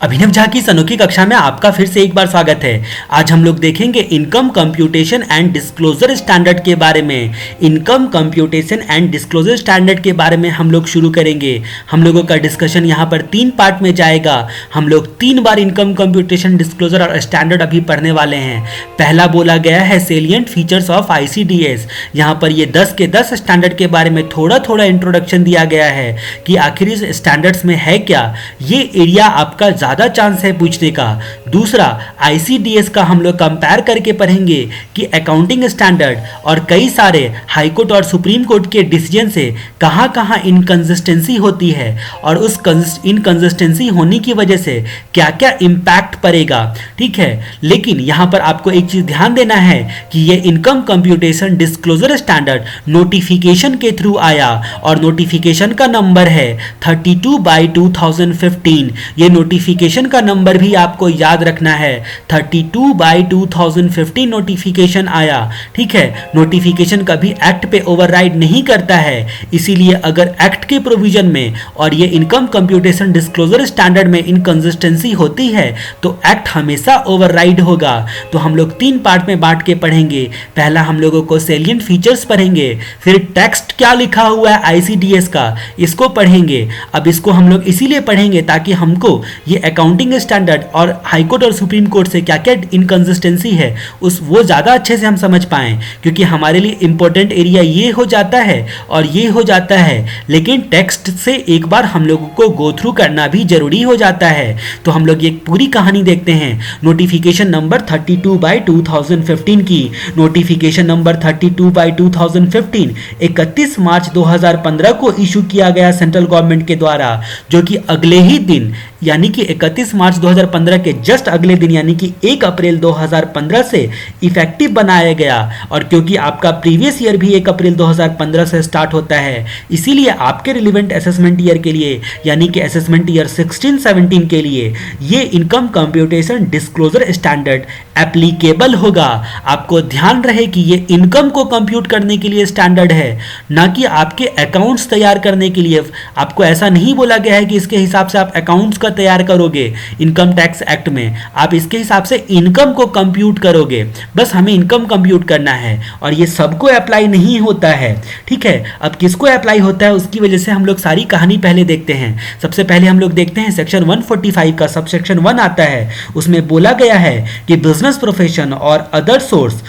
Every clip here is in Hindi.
अभिनव झा की इस अनोखी कक्षा में आपका फिर से एक बार स्वागत है। आज हम लोग देखेंगे income computation and disclosure standard के बारे में। Income computation and disclosure standard के बारे में हम लोग शुरू करेंगे। हम लोगों का डिस्कशन यहाँ पर 3 पार्ट में जाएगा। हम लोग 3 बार इनकम कंप्यूटेशन डिस्क्लोजर और स्टैंडर्ड अभी पढ़ने वाले हैं। पहला बोला गया है सेलिएंट फीचर्स ऑफ ICDS। यहाँ पर ये 10 के 10 स्टैंडर्ड के बारे में थोड़ा थोड़ा इंट्रोडक्शन दिया गया है कि आखिर इस स्टैंडर्ड्स में है क्या। ये एरिया आपका ज़्यादा चांस है पूछने का। दूसरा ICDS का हम लोग कंपेयर करके पढ़ेंगे कि अकाउंटिंग स्टैंडर्ड और कई सारे हाई कोर्ट और सुप्रीम कोर्ट के डिसीजन से कहाँ कहाँ इनकंसिस्टेंसी होती है और उस इनकंसिस्टेंसी होने की वजह से क्या क्या इम्पैक्ट पड़ेगा। ठीक है, लेकिन यहाँ पर आपको एक चीज़ ध्यान देना है कि ये income computation disclosure standard notification के थ्रू आया और नोटिफिकेशन का नंबर है 32/2015। ये नोटिफिकेशन का नंबर भी आपको याद रखना है। 32/2015 नोटिफिकेशन आया। ठीक है, नोटिफिकेशन कभी एक्ट पे ओवरराइड नहीं करता है, इसीलिए अगर एक्ट के प्रोविजन में और ये इनकम कंप्यूटेशन डिस्क्लोजर स्टैंडर्ड में इनकंसिस्टेंसी होती है तो एक्ट हमेशा ओवरराइड होगा। तो हम लोग 3 पार्ट में बांट के पढ़ेंगे। पहला हम लोगों को सेलिएंट फीचर्स पढ़ेंगे, फिर टेक्स्ट क्या लिखा हुआ है ICDS का इसको पढ़ेंगे। अब इसको हम लोग इसीलिए पढ़ेंगे ताकि हमको ये अकाउंटिंग स्टैंडर्ड और हाई कोर्ट और सुप्रीम कोर्ट से क्या क्या इनकंसिस्टेंसी है वो ज़्यादा अच्छे से हम समझ पाएँ, क्योंकि हमारे लिए इंपॉर्टेंट एरिया ये हो जाता है और ये हो जाता है, लेकिन टेक्स्ट से एक बार हम लोगों को गो थ्रू करना भी जरूरी हो जाता है। तो हम लोग ये पूरी कहानी देखते हैं। नोटिफिकेशन नंबर 32/2015 की। नोटिफिकेशन नंबर 32/2015 31 मार्च 2015 को इशू किया गया सेंट्रल गवर्नमेंट के द्वारा, जो कि अगले ही दिन यानी कि 31 मार्च 2015 के जस्ट अगले दिन यानी कि 1 अप्रैल 2015 से इफेक्टिव बनाया गया। और क्योंकि आपका प्रीवियस ईयर भी 1 अप्रैल 2015 से स्टार्ट होता है, इसीलिए आपके रिलेवेंट असेसमेंट ईयर के लिए यानी कि असेसमेंट ईयर 16-17 के लिए ये income computation disclosure standard applicable होगा। आपको ध्यान रहे कि ये इनकम को कंप्यूट करने के लिए स्टैंडर्ड है, ना कि आपके अकाउंट्स तैयार करने के लिए। आपको ऐसा नहीं बोला गया है कि इसके हिसाब से आप अकाउंट्स का तैयार करोगे इनकम टैक्स एक्ट में, आप इसके हिसाब से इनकम को कंप्यूट करोगे। बस हमें इनकम कंप्यूट करना है और ये सबको अप्लाई नहीं होता है। ठीक है, अब किसको अप्लाई होता है उसकी वजह से हम लोग सारी कहानी पहले देखते हैं। सबसे पहले हम लोग देखते हैं सेक्शन 145 का सबसेक्शन 1 आता है। उसमें बोला गया है कि बिजनेस प्रोफेशन और अदर सोर्स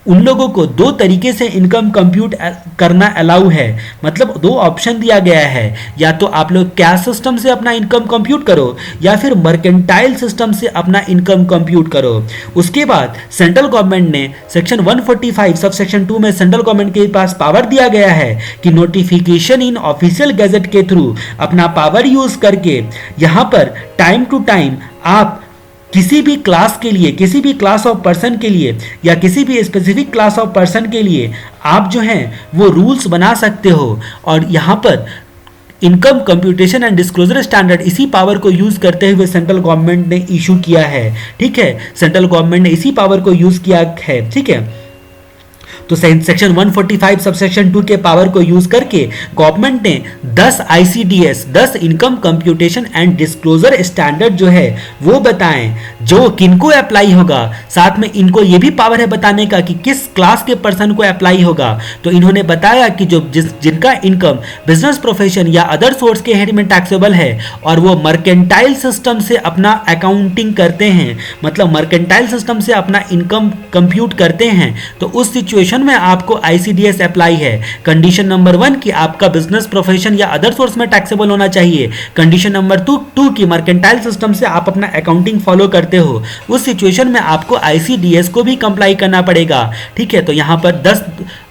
उन लोगों को 2 तरीके से इनकम कंप्यूट करना अलाउ है। मतलब 2 ऑप्शन दिया गया है, या तो आप लोग कैश सिस्टम से अपना इनकम कंप्यूट करो या फिर मर्केंटाइल सिस्टम से अपना इनकम कंप्यूट करो। उसके बाद सेंट्रल गवर्नमेंट ने सेक्शन 145 सब सेक्शन 2 में सेंट्रल गवर्नमेंट के पास पावर दिया गया है कि नोटिफिकेशन इन ऑफिशियल गैजेट के थ्रू अपना पावर यूज करके यहाँ पर टाइम टू टाइम आप किसी भी क्लास के लिए, किसी भी क्लास ऑफ पर्सन के लिए या किसी भी स्पेसिफिक क्लास ऑफ पर्सन के लिए आप जो हैं वो रूल्स बना सकते हो। और यहाँ पर income computation and disclosure standard इसी पावर को यूज करते हुए सेंट्रल गवर्नमेंट ने इशू किया है। ठीक है, सेंट्रल गवर्नमेंट ने इसी पावर को यूज किया है। ठीक है, तो सेक्शन 145 सबसेक्शन 2 के पावर को यूज करके गवर्नमेंट ने 10 ICDS 10 income computation and disclosure standard जो है वो बताएं जो किनको अप्लाई होगा। साथ में इनको ये भी पावर है बताने का कि किस क्लास के पर्सन को अप्लाई होगा। तो इन्होंने बताया कि जिनका इनकम बिजनेस प्रोफेशन या अदर सोर्स के हेड में टैक्सेबल है और वो मर्केंटाइल सिस्टम से अपना अकाउंटिंग करते हैं, मतलब मर्केंटाइल सिस्टम से अपना इनकम कंप्यूट करते हैं, तो उस सिचुएशन में आपको ICDS अप्लाई है। कंडीशन नंबर 1 कि आपका बिजनेस प्रोफेशन या अदर सोर्स में टैक्सेबल होना चाहिए। कंडीशन नंबर 2 कि मर्केंटाइल सिस्टम से आप अपना अकाउंटिंग फॉलो करते हो। उस सिचुएशन में आपको ICDS को भी कंप्लाई करना पड़ेगा। ठीक है, तो यहाँ पर 10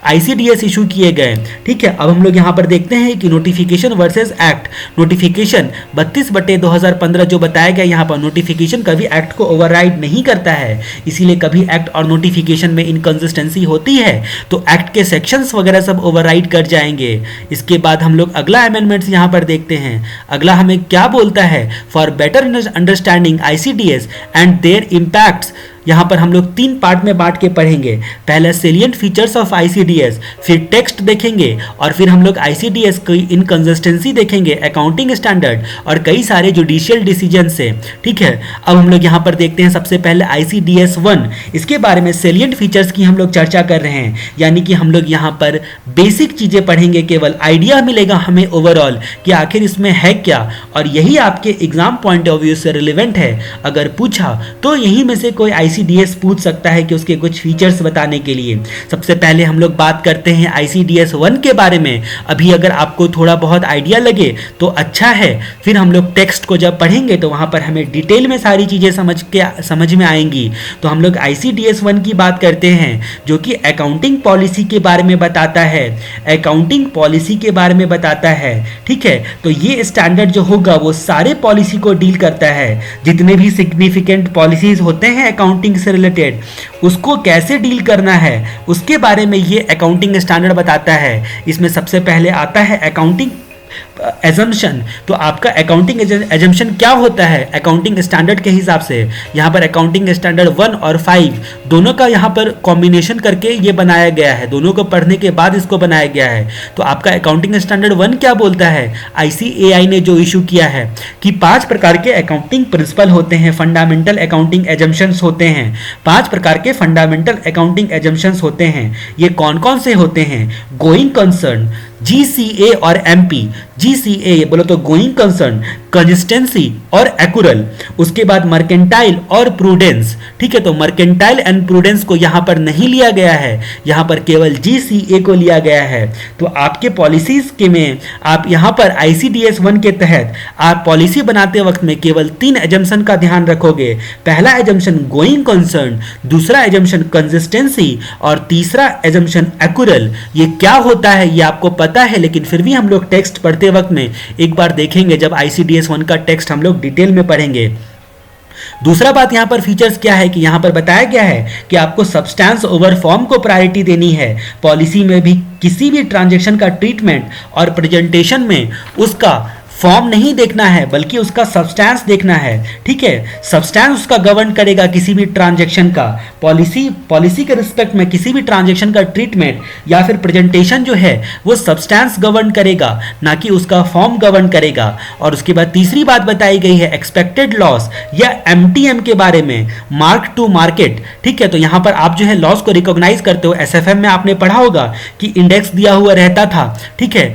ICDS इशू किए गए। ठीक है, अब हम लोग यहाँ पर देखते हैं कि नोटिफिकेशन वर्सेस एक्ट। नोटिफिकेशन 32/2015 जो बताया गया यहाँ पर, नोटिफिकेशन कभी एक्ट को ओवरराइड नहीं करता है, इसीलिए कभी एक्ट और नोटिफिकेशन में इनकंसिस्टेंसी होती है तो एक्ट के सेक्शंस वगैरह सब ओवरराइड कर जाएंगे। इसके बाद हम लोग अगला अमेंडमेंट्स यहाँ पर देखते हैं। अगला हमें क्या बोलता है, for better understanding ICDS and their impacts यहाँ पर हम लोग 3 पार्ट में बांट के पढ़ेंगे। पहले सेलिएंट फीचर्स ऑफ आईसीडीएस, फिर टेक्स्ट देखेंगे और फिर हम लोग आईसीडीएस की इनकंसिस्टेंसी देखेंगे, अकाउंटिंग स्टैंडर्ड और कई सारे जुडिशियल डिसीजन से। ठीक है, अब हम लोग यहाँ पर देखते हैं सबसे पहले आईसीडीएस 1। इसके बारे में सेलिएंट फीचर्स की हम लोग चर्चा कर रहे हैं, यानी कि हम लोग यहाँ पर बेसिक चीजें पढ़ेंगे, केवल आइडिया मिलेगा हमें ओवरऑल कि आखिर इसमें है क्या, और यही आपके एग्जाम पॉइंट ऑफ व्यू से रिलेवेंट है। अगर पूछा तो यही में से कोई आईसीडीएस पूछ सकता है कि उसके कुछ फीचर्स बताने के लिए। सबसे पहले हम लोग बात करते हैं आईसीडीएस 1 के बारे में। अभी अगर आपको थोड़ा बहुत आइडिया लगे तो अच्छा है, फिर हम लोग टेक्स्ट को जब पढ़ेंगे तो वहां पर हमें डिटेल में सारी चीजें समझ में आएंगी। तो हम लोग आईसीडीएस 1 की बात करते हैं, जो कि अकाउंटिंग पॉलिसी के बारे में बताता है, अकाउंटिंग पॉलिसी के बारे में बताता है। ठीक है, तो ये स्टैंडर्ड जो होगा वो सारे पॉलिसी को डील करता है। जितने भी सिग्निफिकेंट पॉलिसीज होते हैं अकाउंटिंग से रिलेटेड, उसको कैसे डील करना है उसके बारे में ये अकाउंटिंग स्टैंडर्ड बताता है। इसमें सबसे पहले आता है अकाउंटिंग एजम्पशन। तो आपका अकाउंटिंग एजम्पशन क्या होता है अकाउंटिंग स्टैंडर्ड के हिसाब से? यहाँ पर अकाउंटिंग स्टैंडर्ड 1 और 5 दोनों का यहाँ पर कॉम्बिनेशन करके ये बनाया गया है, दोनों को पढ़ने के बाद इसको बनाया गया है। तो आपका अकाउंटिंग स्टैंडर्ड 1 क्या बोलता है? आईसीएआई ने जो इशू किया है कि 5 प्रकार के अकाउंटिंग प्रिंसिपल होते हैं, फंडामेंटल अकाउंटिंग एजम्पशंस होते हैं। 5 प्रकार के फंडामेंटल अकाउंटिंग एजम्पशंस होते हैं। ये कौन कौन से होते हैं? गोइंग कंसर्न, जीसीए और एमपी। जीसीए बोलो तो गोइंग कंसर्न, कंसिस्टेंसी और एक्यूरल। उसके बाद मर्केंटाइल और प्रूडेंस। ठीक है, तो मर्केंटाइल एंड प्रूडेंस को यहां पर नहीं लिया गया है, यहां पर केवल जीसीए को लिया गया है। तो आपके पॉलिसीज के में आप यहां पर आईसीडीएस 1 के तहत आप पॉलिसी बनाते वक्त में केवल 3 एजम्पशन का ध्यान रखोगे। पहला एजम्पशन गोइंग कंसर्न, दूसरा एजम्पशन कंसिस्टेंसी और तीसरा एजम्पशन एक्यूरल। ये क्या होता है ये आपको पता है, लेकिन फिर भी हम लोग टेक्स्ट पढ़ते वक्त में एक बार देखेंगे जब आईसीडीएस 1 का टेक्स्ट हम लोग डिटेल में पढ़ेंगे। दूसरा बात यहां पर फीचर्स क्या है कि यहां पर बताया गया है कि आपको सब्सटेंस ओवर फॉर्म को प्रायोरिटी देनी है। पॉलिसी में भी किसी भी ट्रांजैक्शन का ट्रीटमेंट और प्रेजेंटेशन में उसका फॉर्म नहीं देखना है बल्कि उसका सब्सटेंस देखना है। ठीक है, सब्सटेंस उसका गवर्न करेगा किसी भी ट्रांजैक्शन का। पॉलिसी के रिस्पेक्ट में किसी भी ट्रांजैक्शन का ट्रीटमेंट या फिर प्रेजेंटेशन जो है वो सब्सटेंस गवर्न करेगा, ना कि उसका फॉर्म गवर्न करेगा। और उसके बाद तीसरी बात बताई गई है एक्सपेक्टेड लॉस या एमटीएम के बारे में, मार्क टू मार्केट। ठीक है, तो यहां पर आप जो है लॉस को रिकॉग्नाइज करते हो। एसएफएम में आपने पढ़ा होगा कि इंडेक्स दिया हुआ रहता था। ठीक है,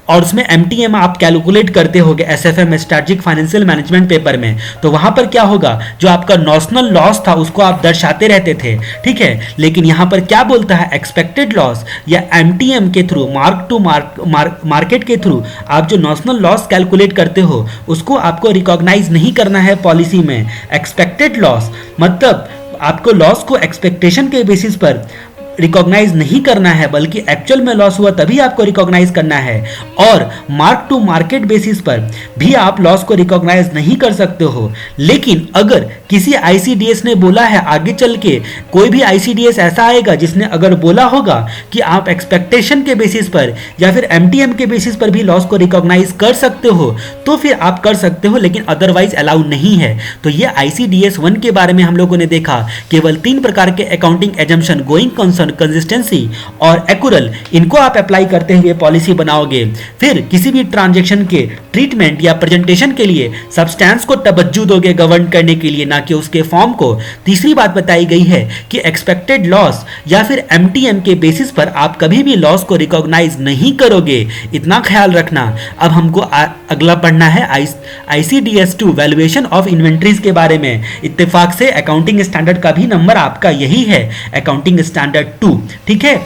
और उसमें एमटीएम आप कैलकुलेट करते होगे SFM strategic financial management paper में। तो वहां पर क्या होगा, जो आपका नॉशनल लॉस था उसको आप दर्शाते रहते थे। ठीक है, लेकिन यहां पर क्या बोलता है एक्सपेक्टेड लॉस या एमटीएम के थ्रू, मार्क टू मार्केट के थ्रू आप जो नॉशनल लॉस कैलकुलेट करते हो उसको आपको रिकॉग्नाइज नहीं करना है पॉलिसी में। एक्सपेक्टेड लॉस मतलब आपको लॉस को एक्सपेक्टेशन के बेसिस पर रिकॉग्नाइज नहीं करना है, बल्कि एक्चुअल में लॉस हुआ तभी आपको रिकॉग्नाइज करना है। और मार्क टू मार्केट बेसिस पर भी आप लॉस को रिकॉग्नाइज नहीं कर सकते हो। लेकिन अगर किसी आईसीडीएस ने बोला है, आगे चल के कोई भी आईसीडीएस ऐसा आएगा जिसने अगर बोला होगा कि आप एक्सपेक्टेशन के बेसिस पर या फिर एमटीएम के बेसिस पर भी लॉस को रिकॉग्नाइज कर सकते हो, तो फिर आप कर सकते हो, लेकिन अदरवाइज अलाउ नहीं है। तो ये आईसीडीएस 1 के बारे में हम लोगों ने देखा, केवल 3 प्रकार के accounting assumption, going concern, consistency और एक्यूरल, इनको आप अप्लाई करते हुए पॉलिसी बनाओगे। फिर किसी भी ट्रांजैक्शन के ट्रीटमेंट या प्रेजेंटेशन के लिए सब्सटेंस को तवज्जो दोगे गवर्न करने के लिए, ना कि उसके फॉर्म को। तीसरी बात बताई गई है कि एक्सपेक्टेड लॉस या फिर एमटीएम के बेसिस पर आप कभी भी लॉस को रिकॉग्नाइज नहीं करोगे, इतना ख्याल रखना। अब हमको अगला पढ़ना है आईसीडीएस 2 वैल्यूएशन ऑफ इन्वेंट्रीज के बारे में। इत्तेफाक से अकाउंटिंग स्टैंडर्ड का भी नंबर आपका यही है, अकाउंटिंग स्टैंडर्ड 2। ठीक है,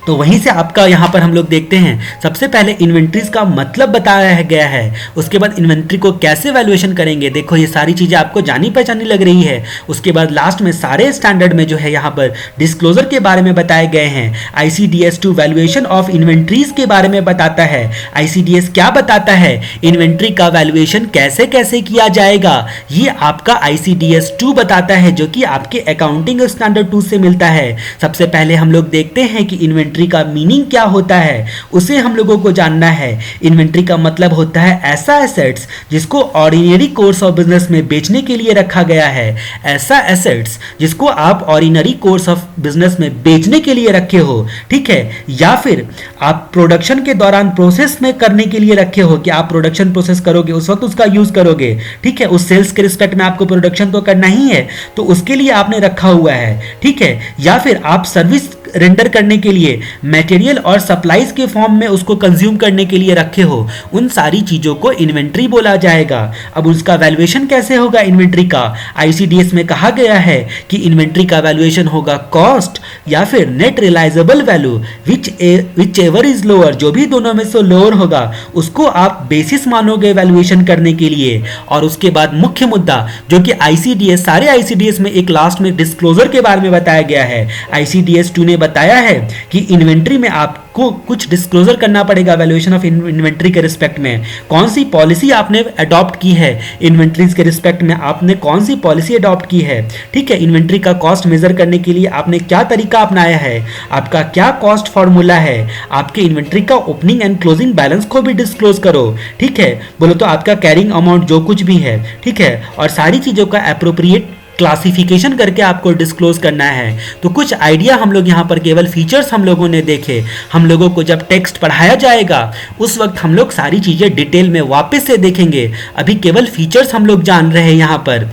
तो वहीं से आपका यहां पर हम लोग देखते हैं सबसे पहले इन्वेंट्रीज का मतलब बताया गया है, उसके बाद इन्वेंट्री को कैसे वैल्यूएशन करेंगे। देखो ये सारी चीजें आपको जानी पहचानी लग रही है। उसके बाद लास्ट में सारे स्टैंडर्ड में जो है यहाँ पर डिस्क्लोजर के बारे में बताए गए हैं। आईसीडीएस 2 वैल्यूएशन ऑफ इन्वेंट्रीज के बारे में बताता है। आईसीडीएस क्या बताता है, इन्वेंट्री का वैल्यूएशन कैसे कैसे किया जाएगा, ये आपका आईसीडीएस 2 बताता है, जो कि आपके अकाउंटिंग स्टैंडर्ड 2 से मिलता है। सबसे पहले हम लोग देखते हैं कि इन्वेंट्री इन्वेंट्री का मीनिंग क्या होता है उसे हम लोगों को जानना है। इन्वेंट्री का मतलब होता है ऐसा एसेट्स जिसको ऑर्डिनरी कोर्स ऑफ बिजनेस में बेचने के लिए रखा गया है, ऐसा एसेट्स जिसको आप ऑर्डिनरी कोर्स ऑफ बिजनेस में बेचने के लिए रखे हो, ठीक है, या फिर आप प्रोडक्शन के दौरान प्रोसेस में करने के लिए रखे हो कि आप प्रोडक्शन प्रोसेस करोगे उस वक्त उसका यूज करोगे, ठीक है, उस सेल्स के रिस्पेक्ट में आपको प्रोडक्शन तो करना ही है तो उसके लिए आपने रखा हुआ है, ठीक है, या फिर आप सर्विस रेंडर करने के लिए मटेरियल और सप्लाईज के फॉर्म में उसको कंज्यूम करने के लिए रखे हो, उन सारी चीजों को इन्वेंट्री बोला जाएगा। अब उसका वैल्यूएशन कैसे होगा इन्वेंट्री का? आईसीडीएस में कहा गया है कि इन्वेंट्री का वैल्यूएशन होगा कॉस्ट या फिर net realisable value whichever is lower, जो भी दोनों में से लोअर होगा उसको आप बेसिस मानोगे वैल्यूएशन करने के लिए। और उसके बाद मुख्य मुद्दा जो कि आईसीडीएस सारे आईसीडीएस में एक लास्ट में डिस्क्लोजर के बारे में बताया गया है। आईसीडीएस 2 ने बताया है कि इन्वेंट्री में आपको कुछ डिस्क्लोजर करना पड़ेगा वैल्यूएशन ऑफ इन्वेंट्री के रिस्पेक्ट में। कौन सी पॉलिसी आपने अडॉप्ट की है इन्वेंट्रीज के रिस्पेक्ट में, आपने कौन सी पॉलिसी अडॉप्ट की है, ठीक है, इन्वेंट्री का कॉस्ट मेजर करने के लिए आपने क्या तरीका अपनाया है, आपका क्या कॉस्ट फॉर्मूला है, आपके इन्वेंट्री का ओपनिंग एंड क्लोजिंग बैलेंस को भी डिस्क्लोज करो, ठीक है, बोलो तो आपका कैरिंग अमाउंट जो कुछ भी है, ठीक है, और सारी चीजों का एप्रोप्रिएट क्लासिफिकेशन करके आपको डिस्क्लोज करना है। तो कुछ आइडिया हम लोग यहाँ पर केवल फीचर्स हम लोगों ने देखे। हम लोगों को जब टेक्स्ट पढ़ाया जाएगा उस वक्त हम लोग सारी चीजें डिटेल में वापस से देखेंगे, अभी केवल फीचर्स हम लोग जान रहे हैं यहाँ पर।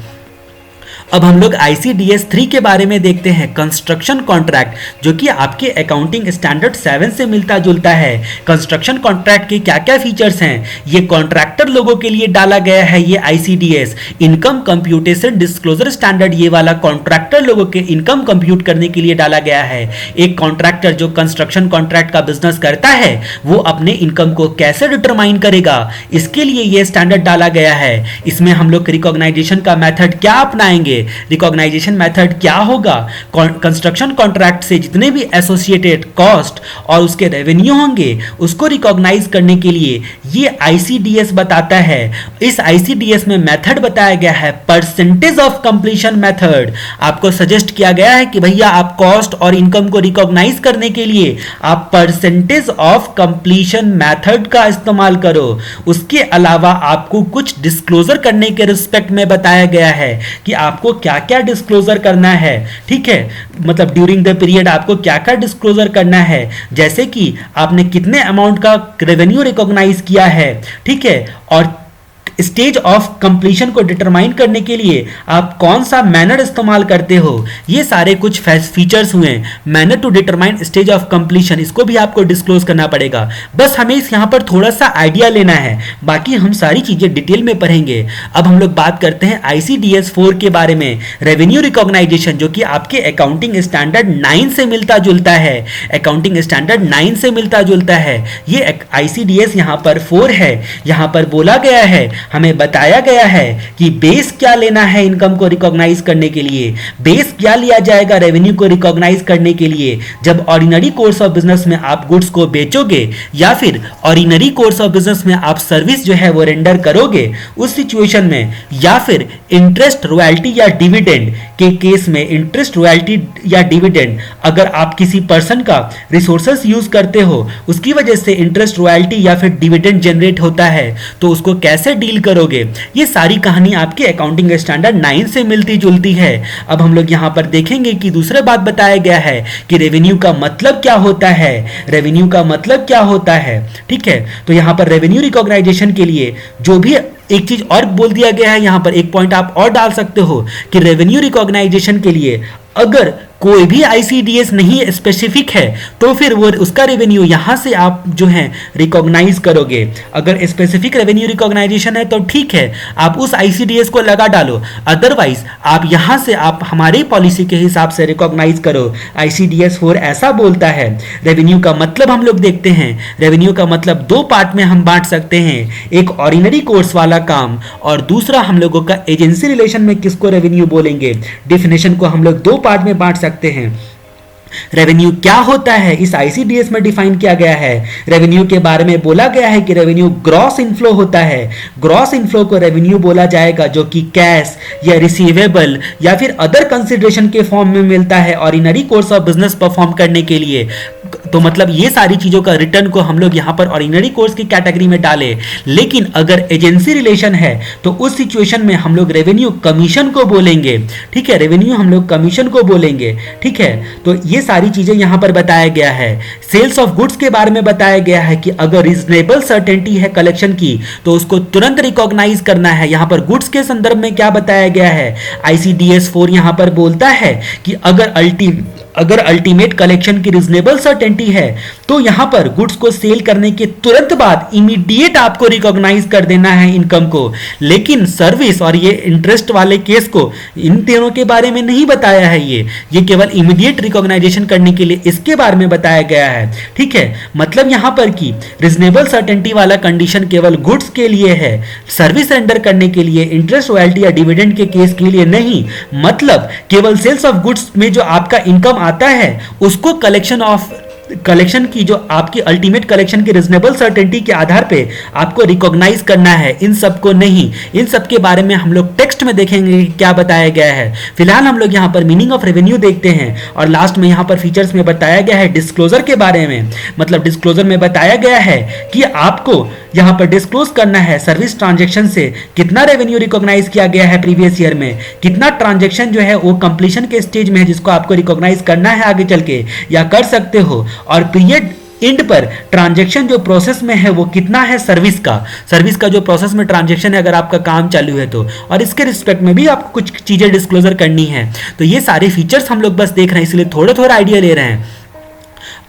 अब हम लोग आईसीडीएस 3 के बारे में देखते हैं, कंस्ट्रक्शन कॉन्ट्रैक्ट, जो कि आपके अकाउंटिंग स्टैंडर्ड 7 से मिलता जुलता है। कंस्ट्रक्शन कॉन्ट्रैक्ट के क्या क्या फीचर्स हैं, ये कॉन्ट्रैक्टर लोगों के लिए डाला गया है। ये ICDS income computation disclosure standard ये वाला कॉन्ट्रैक्टर लोगों के इनकम कंप्यूट करने के लिए डाला गया है। एक कॉन्ट्रैक्टर जो कंस्ट्रक्शन कॉन्ट्रैक्ट का बिजनेस करता है वो अपने इनकम को कैसे डिटरमाइन करेगा, इसके लिए ये स्टैंडर्ड डाला गया है। इसमें हम लोग रिकॉग्नाइजेशन का मेथड क्या अपनाएंगे, रिकॉग्नाइजेशन मेथड क्या होगा, कंस्ट्रक्शन कॉन्ट्रैक्ट से जितने भी एसोसिएटेड कॉस्ट और उसके रेवेन्यू होंगे उसको रिकॉग्नाइज करने के लिए ये आईसीडीएस बताता है। इस आईसीडीएस में मेथड बताया गया है परसेंटेज ऑफ कंप्लीशन मेथड। आपको सजेस्ट किया गया है कि भैया आप कॉस्ट और इनकम को रिकॉग्नाइज करने के लिए आप परसेंटेज ऑफ कंप्लीशन मेथड का इस्तेमाल करो। उसके अलावा आपको कुछ डिस्क्लोजर करने के रिस्पेक्ट में बताया गया है कि आपको क्या क्या डिस्क्लोजर करना है, ठीक है, मतलब ड्यूरिंग द पीरियड आपको क्या क्या डिस्क्लोजर करना है, जैसे कि आपने कितने अमाउंट का रेवेन्यू रिकॉग्नाइज किया है, ठीक है, और स्टेज ऑफ कंप्लीशन को डिटरमाइन करने के लिए आप कौन सा मैनर इस्तेमाल करते हो। ये सारे कुछ फीचर्स हुए। Manner to determine stage of completion, इसको भी आपको डिस्क्लोज करना पड़ेगा। बस हमें इस यहाँ पर थोड़ा सा आइडिया लेना है, बाकी हम सारी चीजें डिटेल में पढ़ेंगे। अब हम लोग बात करते हैं आईसीडीएस 4 के बारे में, रेवेन्यू रिकॉग्नाइजेशन, जो कि आपके अकाउंटिंग स्टैंडर्ड 9 से मिलता जुलता है। अकाउंटिंग स्टैंडर्ड 9 से मिलता जुलता है। ये आईसीडीएस यहाँ पर 4 है। यहाँ पर बोला गया है, हमें बताया गया है कि बेस क्या लेना है इनकम को रिकॉग्नाइज करने के लिए। बेस क्या लिया जाएगा रेवेन्यू को रिकॉग्नाइज करने के लिए, जब ऑर्डिनरी कोर्स ऑफ बिजनेस में आप गुड्स को बेचोगे या फिर ऑर्डिनरी कोर्स ऑफ बिजनेस में आप सर्विस जो है वो रेंडर करोगे, उस सिचुएशन में, या फिर इंटरेस्ट रॉयल्टी या डिविडेंड के केस में, इंटरेस्ट रॉयल्टी या डिविडेंड अगर आप किसी पर्सन का रिसोर्सेस यूज करते हो उसकी वजह से इंटरेस्ट रॉयल्टी या फिर डिविडेंड जनरेट होता है तो उसको कैसे डील करोगे, ये सारी कहानी आपके अकाउंटिंग स्टैंडर्ड 9 से मिलती जुलती है। अब हम लोग यहां पर देखेंगे कि दूसरा बात बताया गया है कि रेवेन्यू का मतलब क्या होता है। रेवेन्यू का मतलब क्या होता है, ठीक है, तो यहां पर रेवेन्यू रिकॉग्नाइजेशन के लिए जो भी एक चीज और बोल दिया गया है, यहां पर एक पॉइंट आप और डाल सकते हो कि रेवेन्यू रिकॉग्नाइजेशन के लिए अगर कोई भी आईसीडीएस नहीं स्पेसिफिक है तो फिर वो उसका रेवेन्यू यहां से आप जो है रिकॉग्नाइज करोगे। अगर स्पेसिफिक रेवेन्यू रिकॉग्नाइजेशन है तो ठीक है, आप उस आईसीडीएस को लगा डालो, अदरवाइज आप यहां से आप हमारी पॉलिसी के हिसाब से रिकॉग्नाइज करो। आईसीडीएस 4 ऐसा बोलता है। रेवेन्यू का मतलब हम लोग देखते हैं, रेवेन्यू का मतलब दो पार्ट में हम बांट सकते हैं, एक ऑर्डिनरी कोर्स वाला काम और दूसरा हम लोगों का एजेंसी रिलेशन में किसको रेवेन्यू बोलेंगे। डेफिनेशन को हम लोग दो पार्ट में बांट सकते हैं। रेवेन्यू क्या होता है इस आईसीडीएस में डिफाइन किया गया है। रेवेन्यू के बारे में बोला गया है कि रेवेन्यू ग्रॉस इनफ्लो होता है। ग्रॉस इनफ्लो को रेवेन्यू बोला जाएगा जो कि कैश या रिसीवेबल या फिर अदर कंसिडरेशन के फॉर्म में मिलता है ordinary course of business perform करने के लिए। तो मतलब ये सारी चीजों का रिटर्न को हम लोग यहां पर ऑर्डिनरी कोर्स की कैटेगरी में डाले। लेकिन अगर एजेंसी रिलेशन है तो उस सिचुएशन में हम लोग रेवेन्यू कमीशन को बोलेंगे, ठीक है, रेवेन्यू हम लोग कमीशन को बोलेंगे, ठीक है। तो ये सारी चीजें यहां पर बताया गया है। सेल्स ऑफ गुड्स के बारे में बताया गया है कि अगर रीजनेबल सर्टेनिटी है कलेक्शन की तो उसको तुरंत रिकॉग्नाइज करना है। यहां पर गुड्स के संदर्भ में क्या बताया गया है, ICDS 4 यहां पर बोलता है कि अगर अल्टीमेट कलेक्शन की रीजनेबल सर्टेनिटी है तो यहां पर गुड्स को सेल करने के तुरंत बाद इमीडिएट आपको रिकॉग्नाइज कर देना है इनकम को। लेकिन सर्विस और ये इंटरेस्ट वाले केस को इन तीनों के बारे में नहीं बताया है। ये केवल इमीडिएट रिकॉग्नाइजेशन करने के लिए इसके बारे में बताया गया है, ठीक है। मतलब यहां पर कि रीजनेबल सर्टेनिटी वाला कंडीशन केवल गुड्स के लिए है, सर्विस रेंडर करने के लिए, इंटरेस्ट, रॉयल्टी या डिविडेंड के केस के लिए नहीं। मतलब केवल सेल्स ऑफ गुड्स में जो आपका इनकम आता है उसको कलेक्शन की जो आपकी अल्टीमेट कलेक्शन की रीजनेबल सर्टेनिटी के आधार पे आपको रिकॉग्नाइज करना है, इन सब को नहीं। इन सब के बारे में हम लोग टेक्स्ट में देखेंगे कि क्या बताया गया है। फिलहाल हम लोग यहाँ पर मीनिंग ऑफ रेवेन्यू देखते हैं और लास्ट में यहाँ पर फीचर्स में बताया गया है डिस्क्लोजर के बारे में। मतलब डिस्क्लोजर में बताया गया है कि आपको यहाँ पर डिस्क्लोज करना है सर्विस ट्रांजेक्शन से कितना रेवेन्यू रिकॉग्नाइज किया गया है प्रीवियस ईयर में, कितना ट्रांजेक्शन जो है वो कंप्लीशन के स्टेज में है जिसको आपको रिकॉग्नाइज करना है आगे चल के या कर सकते हो, और पीरियड एंड पर ट्रांजैक्शन जो प्रोसेस में है वो कितना है सर्विस का जो प्रोसेस में ट्रांजैक्शन है अगर आपका काम चालू है तो, और इसके रिस्पेक्ट में भी आपको कुछ चीजें डिस्क्लोजर करनी है। तो ये सारे फीचर्स हम लोग बस देख रहे हैं, इसलिए थोड़ा आइडिया ले रहे हैं।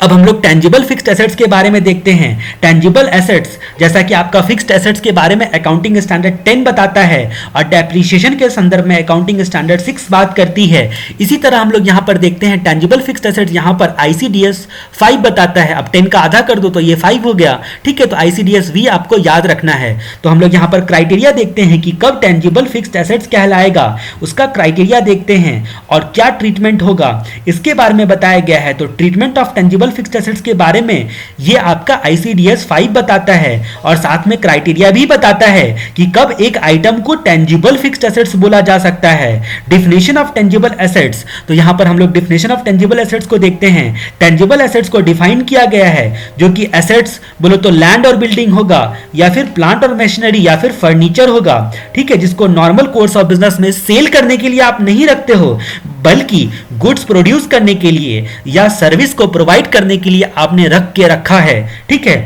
अब हम लोग टेंजिबल फिक्स्ड एसेट्स के बारे में देखते हैं। टेंजिबल एसेट्स जैसा कि आपका फिक्स्ड एसेट्स के बारे में अकाउंटिंग स्टैंडर्ड 10 बताता है और डेप्रिसिएशन के संदर्भ में अकाउंटिंग स्टैंडर्ड 6 बात करती है। इसी तरह हम लोग यहां पर देखते हैं टेंजिबल फिक्स्ड एसेट्स यहां पर ICDS 5 बताता है। अब 10 का आधा कर दो तो ये 5 हो गया, ठीक है। तो ICDS V आपको याद रखना है। तो हम लोग यहां पर क्राइटेरिया देखते हैं कि कब टेंजिबल फिक्स्ड एसेट्स कहलाएगा, उसका क्राइटेरिया देखते हैं और क्या ट्रीटमेंट होगा इसके बारे में बताया गया है। तो treatment of tangible fixed assets के बारे में ये आपका ICDS 5 बताता है और साथ में क्राइटेरिया भी बताता है कि कब एक आइटम को टेंजिबल फिक्स्ड एसेट्स बोला जा सकता है। डेफिनेशन ऑफ टेंजिबल एसेट्स, तो यहां पर हम लोग डेफिनेशन ऑफ टेंजिबल एसेट्स को देखते हैं। टेंजिबल एसेट्स को डिफाइन किया गया है जो कि एसेट्स बोलो तो लैंड और बिल्डिंग होगा या फिर प्लांट और मशीनरी या फिर फर्नीचर होगा, ठीक है, जिसको नॉर्मल कोर्स ऑफ बिजनेस में सेल करने के लिए आप नहीं रखते हो बल्कि गुड्स प्रोड्यूस करने के लिए या सर्विस को प्रोवाइड करने के लिए आपने रखा है, ठीक है।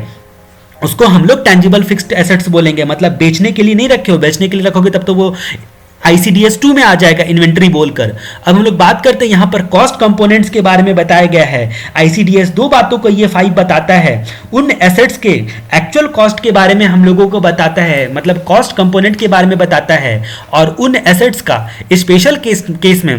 उसको हम लोग टेंजिबल फिक्स्ड एसेट्स बोलेंगे। मतलब बेचने के लिए नहीं रखे हो, बेचने के लिए रखोगे तब तो वो ICDS 2 में आ जाएगा इन्वेंट्री बोलकर। अब हम लोग बात करते हैं यहां पर कॉस्ट कंपोनेंट्स के बारे में बताया गया है। ICDS 2 बातों को ये 5 बताता है। उन एसेट्स के एक्चुअल कॉस्ट के बारे में हम लोगों को बताता है, मतलब कॉस्ट कंपोनेंट के बारे में बताता है और उन एसेट्स का स्पेशल केस में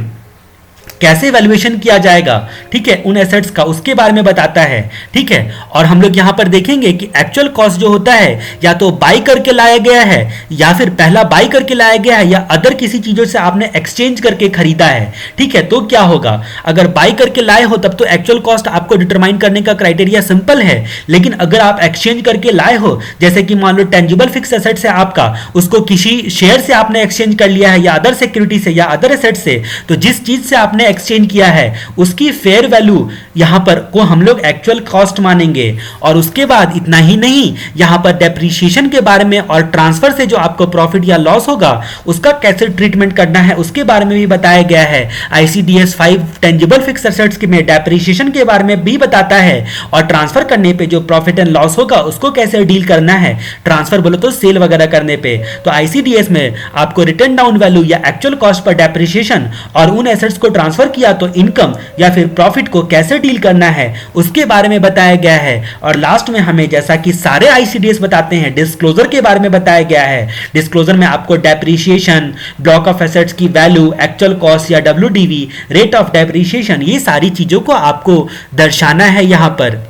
कैसे वैल्यूएशन किया जाएगा, ठीक है, उन एसेट्स का उसके बारे में बताता है, ठीक है। और हम लोग यहां पर देखेंगे कि एक्चुअल कॉस्ट जो होता है या तो बाई करके लाया गया है या फिर पहला बाई करके लाया गया है या अदर किसी चीजों से आपने एक्सचेंज करके खरीदा है, ठीक है। तो क्या होगा, अगर बाई करके लाए हो तब तो एक्चुअल कॉस्ट आपको डिटरमाइन करने का क्राइटेरिया सिंपल है। लेकिन अगर आप एक्सचेंज करके लाए हो, जैसे कि मान लो टेंजिबल फिक्स्ड एसेट्स है आपका, उसको किसी शेयर से आपने एक्सचेंज कर लिया है या अदर सिक्योरिटी से या अदर एसेट से, तो जिस चीज से आपने एक्सचेंज किया है उसकी फेयर वैल्यू यहां पर को हम लोग एक्चुअल कॉस्ट मानेंगे। और उसके बाद इतना ही नहीं, यहां पर डेप्रिसिएशन के बारे में और ट्रांसफर से जो आपको प्रॉफिट या लॉस होगा उसका कैसे ट्रीटमेंट करना है उसके बारे में भी बताया गया है। ICDS 5 टेंजिबल फिक्स्ड एसेट्स के में डेप्रिसिएशन के बारे में भी बताता है और ट्रांसफर करने पे जो प्रॉफिट एंड लॉस होगा उसको कैसे डील करना है, ट्रांसफर बोलो तो सेल वगैरह करने पे। तो ICDS में आपको रिटर्न डाउन वैल्यू या एक्चुअल कॉस्ट पर डेप्रिसिएशन और उन एसेट्स को ट्रांसफर किया तो इनकम या फिर प्रॉफिट को कैसे डील करना है उसके बारे में बताया गया है। और लास्ट में हमें जैसा कि सारे ICDS बताते हैं डिस्क्लोजर के बारे में बताया गया है। डिस्क्लोजर में आपको डेप्रिसिएशन, ब्लॉक ऑफ एसेट्स की वैल्यू, एक्चुअल कॉस्ट या WDV, रेट ऑफ डेप्रिसिएशन, ये सारी चीजों को आपको दर्शाना है यहां पर।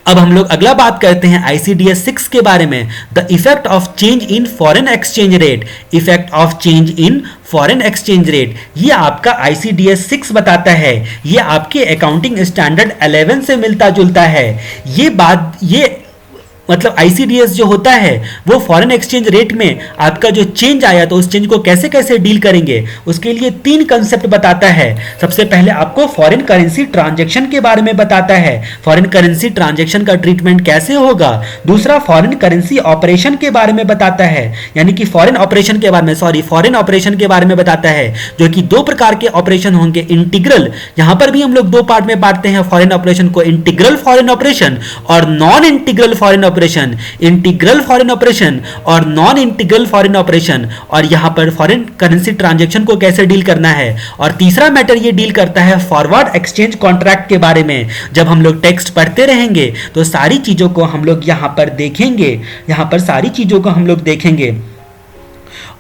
अब हम लोग अगला बात करते हैं ICDS 6 के बारे में, the effect of change in foreign exchange rate. Effect of change in foreign exchange rate ये आपका ICDS 6 बताता है। ये आपके अकाउंटिंग स्टैंडर्ड 11 से मिलता जुलता है। ये मतलब आईसीडीएस जो होता है वो फॉरेन एक्सचेंज रेट में आपका जो चेंज आया तो उस चेंज को कैसे कैसे डील करेंगे, उसके लिए 3 कंसेप्ट बताता है। सबसे पहले आपको फॉरेन करेंसी ट्रांजैक्शन के बारे में बताता है, फॉरेन करेंसी ट्रांजैक्शन का ट्रीटमेंट कैसे होगा। दूसरा फॉरेन करेंसी ऑपरेशन के बारे में बताता है, यानी कि फॉरेन ऑपरेशन के बारे में बताता है, जो कि 2 प्रकार के ऑपरेशन होंगे। इंटीग्रल, यहां पर भी हम लोग 2 पार्ट में बांटते हैं फॉरेन ऑपरेशन को, इंटीग्रल फॉरेन ऑपरेशन और non integral foreign operation. Integral foreign operation और नॉन इंटीग्रल फॉरेन ऑपरेशन, और यहां पर फॉरेन करेंसी ट्रांजैक्शन को कैसे डील करना है। और तीसरा मैटर ये डील करता है फॉरवर्ड एक्सचेंज कॉन्ट्रैक्ट के बारे में। जब हम लोग टेक्स्ट पढ़ते रहेंगे तो सारी चीजों को हम लोग यहां पर देखेंगे, यहां पर सारी चीजों को हम लोग देखेंगे।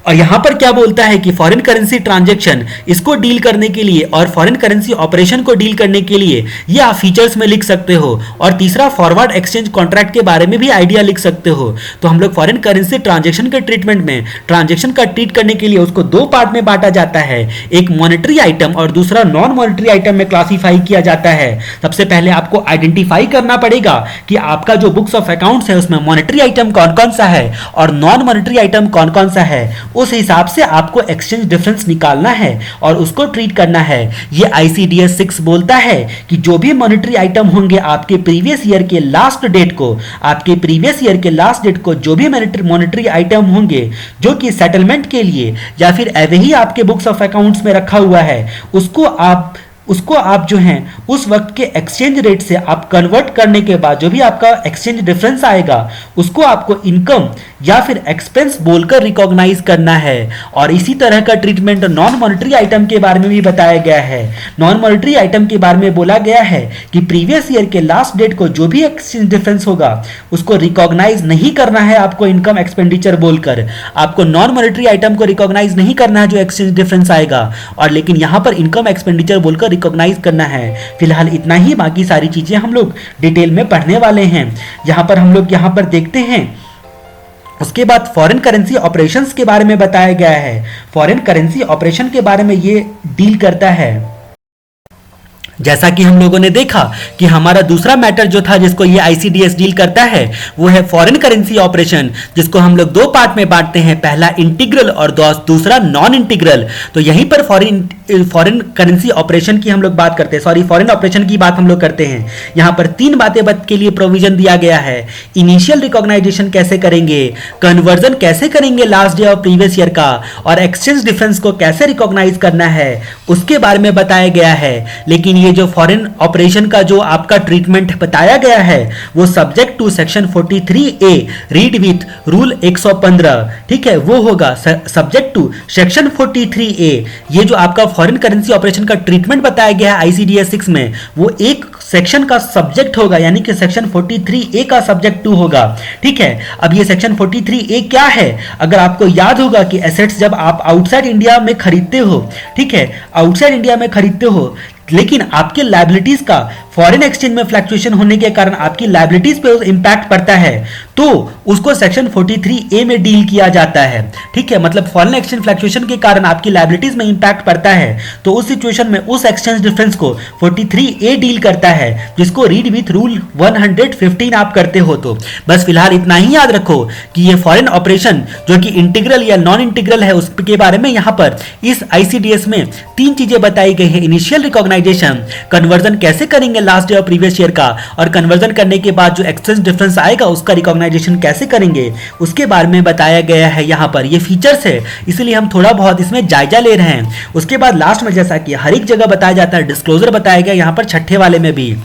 और यहां पर क्या बोलता है कि फॉरेन करेंसी ट्रांजैक्शन इसको डील करने के लिए और फॉरेन करेंसी ऑपरेशन को डील करने के लिए ये आप फीचर्स में लिख सकते हो। और तीसरा फॉरवर्ड एक्सचेंज कॉन्ट्रैक्ट के बारे में भी आइडिया लिख सकते हो। तो हम लोग फॉरेन करेंसी ट्रांजैक्शन के ट्रीटमेंट में ट्रांजैक्शन का ट्रीट करने के लिए उसको 2 पार्ट में बांटा जाता है, एक मॉनेटरी आइटम और दूसरा नॉन मॉनेटरी आइटम में क्लासीफाई किया जाता है। सबसे पहले आपको आइडेंटिफाई करना पड़ेगा कि आपका जो बुक्स ऑफ अकाउंट्स है उसमें मॉनेटरी आइटम कौन कौन सा है और नॉन मॉनेटरी आइटम कौन कौन सा है। उस हिसाब से आपको एक्सचेंज डिफरेंस निकालना है और उसको ट्रीट करना है। ये आईसीडीएस 6 बोलता है कि जो भी मॉनेटरी आइटम होंगे आपके प्रीवियस ईयर के लास्ट डेट को जो भी मॉनेटरी आइटम होंगे जो कि सेटलमेंट के लिए या फिर ऐसे ही आपके बुक्स ऑफ अकाउंट्स में रखा हुआ है, उसको आप जो हैं उस वक्त के एक्सचेंज रेट से आप कन्वर्ट करने के बाद जो भी आपका एक्सचेंज डिफरेंस आएगा उसको आपको इनकम या फिर एक्सपेंस बोलकर रिकॉग्नाइज करना है। और इसी तरह का ट्रीटमेंट नॉन मॉनेटरी आइटम के बारे में भी बताया गया है। नॉन मॉनेटरी आइटम के बारे में बोला गया है कि प्रीवियस ईयर के लास्ट डेट को जो भी एक्सचेंज डिफरेंस होगा उसको रिकॉग्नाइज नहीं करना है आपको इनकम एक्सपेंडिचर बोलकर। आपको नॉन मॉनेटरी आइटम को रिकॉग्नाइज नहीं करना है जो एक्सचेंज डिफरेंस आएगा, और लेकिन यहां पर इनकम एक्सपेंडिचर बोलकर रिकॉग्नाइज करना है। फिलहाल इतना ही, बाकी सारी चीजें हम लोग डिटेल में पढ़ने वाले हैं। यहां पर हम लोग यहां पर देखते हैं, उसके बाद फॉरेन करेंसी ऑपरेशंस के बारे में बताया गया है। फॉरेन करेंसी ऑपरेशन के बारे में ये डील करता है। जैसा कि हम लोगों ने देखा कि हमारा दूसरा मैटर जो था जिसको ये आईसीडीएस डील करता है वो है फॉरेन करेंसी ऑपरेशन, जिसको हम लोग 2 पार्ट में बांटते हैं, पहला इंटीग्रल और दूसरा नॉन इंटीग्रल। तो यहीं पर फॉरेन करेंसी ऑपरेशन की हम लोग बात करते हैं, फॉरेन ऑपरेशन की बात हम लोग करते हैं। यहां पर 3 बातें के लिए प्रोविजन दिया गया है। इनिशियल रिकॉग्नाइजेशन कैसे करेंगे, कन्वर्जन कैसे करेंगे last day of previous year का, और एक्सचेंज डिफरेंस को कैसे रिकॉग्नाइज करना है उसके बारे में बताया गया है। लेकिन ये जो फॉरेन ऑपरेशन का जो आपका ट्रीटमेंट बताया गया है वो subject to section 43A read with rule 115, ठीक है, वो होगा सब्जेक्ट टू सेक्शन 43A। ये जो आपका फॉरेन करेंसी ऑपरेशन का ट्रीटमेंट बताया गया है आईसीडीएस 6 में वो एक सेक्शन का सब्जेक्ट होगा, यानी कि सेक्शन 43A का सब्जेक्ट 2 होगा। ठीक है, अब ये सेक्शन 43A क्या है? अगर आपको याद होगा कि एसेट्स जब आप आउटसाइड इंडिया में खरीदते हो, ठीक है, आउटसाइड इंडिया में खरीदते हो, लेकिन आपके लायबिलिटीज का फॉरेन एक्सचेंज में फ्लक्चुएशन होने के कारण आपकी लायबिलिटीज पे इंपैक्ट पड़ता है, तो उसको सेक्शन 43A में डील किया जाता है। ठीक है, मतलब फॉरेन एक्सचेंज फ्लक्चुएशन के कारण आपकी लायबिलिटीज में इंपैक्ट पड़ता है, तो उस सिचुएशन में उस एक्सचेंज डिफरेंस को 43A डील करता है, जिसको रीड विथ रूल 115 आप करते हो। तो बस फिलहाल इतना ही याद रखो कि ये फॉरेन ऑपरेशन जो कि इंटीग्रल या नॉन इंटीग्रल है उसके बारे में यहाँ पर इस आईसीडीएस में 3 चीजें बताई गई है। इनिशियल रिकॉग्नाइजेशन, कन्वर्जन कैसे करेंगे last day of previous year का, और कन्वर्जन करने के बाद जो एक्सचेंज डिफरेंस आएगा उसका रिकॉग्नाइजेशन कैसे करेंगे उसके बारे में बताया गया है। यहाँ पर ये फीचर्स है, इसलिए हम थोड़ा बहुत इसमें जायजा ले रहे हैं। उसके बाद लास्ट में जैसा कि हर एक जगह बताया जाता है डिस्क्लोजर बताया गया, यहाँ पर छठे वाले में भी।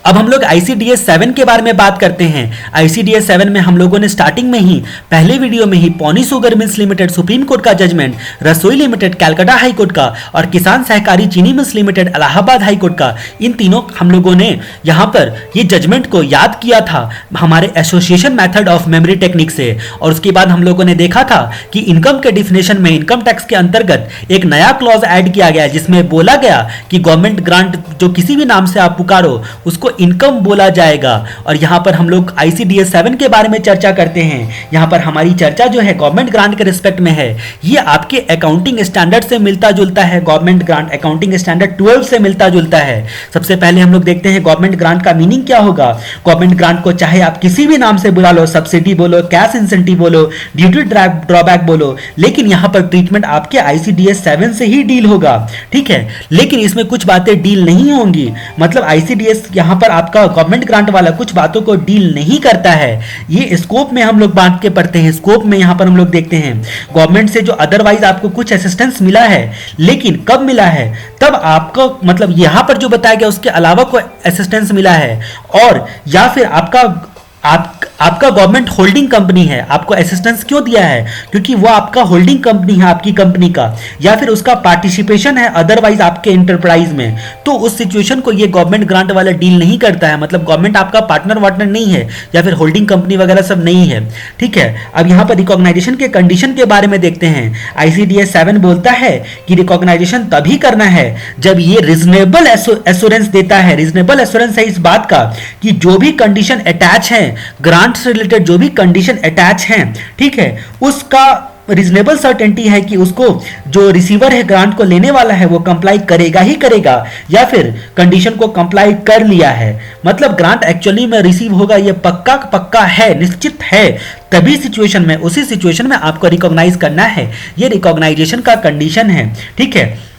अब हम लोग आईसीडीएस 7 के बारे में बात करते हैं। आईसीडीएस 7 में हम लोगों ने स्टार्टिंग में ही पहले वीडियो में ही Pony sugar mills limited supreme court का judgement, Rasoi limited Calcutta high court का, और Kisan Sahkari Chini mills limited Allahabad high court का, इन तीनों हम लोगों ने यहाँ पर ये जजमेंट को याद किया था हमारे association method of memory technique से। और उसके बाद हम लोगों ने देखा था कि इनकम के डिफिनेशन में इनकम टैक्स के अंतर्गत एक नया क्लॉज ऐड किया गया जिसमें बोला गया कि गवर्नमेंट ग्रांट जो किसी भी नाम से आप पुकारो उसको इनकम बोला जाएगा। और यहाँ पर हम लोग ICDS 7 के बारे में चर्चा करते हैं। यहाँ पर हमारी चर्चा जो है गवर्नमेंट ग्रांट के रिस्पेक्ट में है। ये आपके अकाउंटिंग स्टैंडर्ड से मिलता जुलता है, गवर्नमेंट ग्रांट अकाउंटिंग स्टैंडर्ड 12 से मिलता जुलता है। सबसे पहले हम लोग देखते हैं गवर्नमेंट ग्रांट का मीनिंग क्या होगा। गवर्नमेंट ग्रांट को चाहे आप किसी भी नाम से बुला लो, सब्सिडी बोलो, कैश इंसेंटिव बोलो, ड्यूटी ड्रॉबैक बोलो, लेकिन यहाँ पर ट्रीटमेंट आपके ICDS 7 से ही डील होगा, ठीक है। लेकिन इसमें कुछ बातें डील नहीं होंगी, मतलब ICDS यहाँ पर आपका गवर्नमेंट ग्रांट वाला कुछ बातों को डील नहीं करता है। ये स्कोप में हम लोग बांट के पढ़ते हैं। स्कोप में यहाँ पर हम लोग देखते हैं गवर्नमेंट से जो अदरवाइज आपको कुछ असिस्टेंस मिला है, लेकिन कब मिला है, तब आपको मतलब यहाँ पर जो बताया गया उसके अलावा कोई असिस्टेंस मिला है, और या फिर आपका गवर्नमेंट होल्डिंग कंपनी है, आपको असिस्टेंस क्यों दिया है, क्योंकि वो आपका होल्डिंग कंपनी है आपकी कंपनी का, या फिर उसका पार्टिसिपेशन है अदरवाइज आपके एंटरप्राइज में, तो उस सिचुएशन को ये गवर्नमेंट ग्रांट वाला डील नहीं करता है। मतलब गवर्नमेंट आपका पार्टनर वार्टनर नहीं है, या फिर होल्डिंग कंपनी वगैरह सब नहीं है, ठीक है। अब यहाँ पर रिकॉग्नाइजेशन के कंडीशन के बारे में देखते हैं। ICDS 7 बोलता है कि रिकॉग्नाइजेशन तभी करना है जब ये रीजनेबल एश्योरेंस देता है। रीजनेबल एश्योरेंस है इस बात का कि जो भी कंडीशन अटैच है, ग्रांट से रिलेटेड जो भी कंडीशन अटैच हैं, ठीक है, उसका रीजनेबल सर्टेनिटी है कि उसको जो रिसीवर है ग्रांट को लेने वाला है वो कंप्लाई करेगा ही करेगा, या फिर कंडीशन को कंप्लाई कर लिया है, मतलब ग्रांट एक्चुअली में रिसीव होगा, ये पक्का पक्का है, निश्चित है। तभी सिचुएशन में, उसी सिचुएशन में आपको रिकॉग्नाइज करना है। ये रिकॉग्नाइजेशन का कंडीशन है, ठीक है।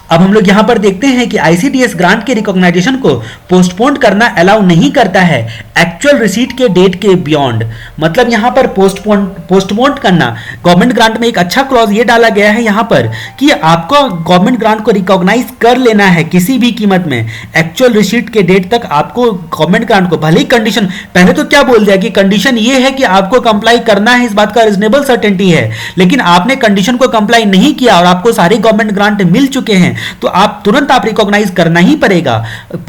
अब हम लोग यहां पर देखते हैं कि ICDS ग्रांट के रिकॉग्नाइजेशन को पोस्टपोन करना अलाउ नहीं करता है एक्चुअल रिसीट के डेट के बियॉन्ड। मतलब यहां पर पोस्टपोन करना, गवर्नमेंट ग्रांट में एक अच्छा क्लॉज ये डाला गया है यहां पर कि आपको गवर्नमेंट ग्रांट को रिकॉग्नाइज कर लेना है किसी भी कीमत में। एक्चुअल रिसीट के डेट तक आपको गवर्नमेंट ग्रांट को, भले ही कंडीशन पहले तो क्या बोल दिया कि कंडीशन ये है कि आपको कंप्लाई करना है, इस बात का रीजनेबल सर्टेनिटी है, लेकिन आपने कंडीशन को कंप्लाई नहीं किया और आपको सारे गवर्नमेंट ग्रांट मिल चुके हैं, तो आप तुरंत रिकॉग्नाइज करना ही पड़ेगा,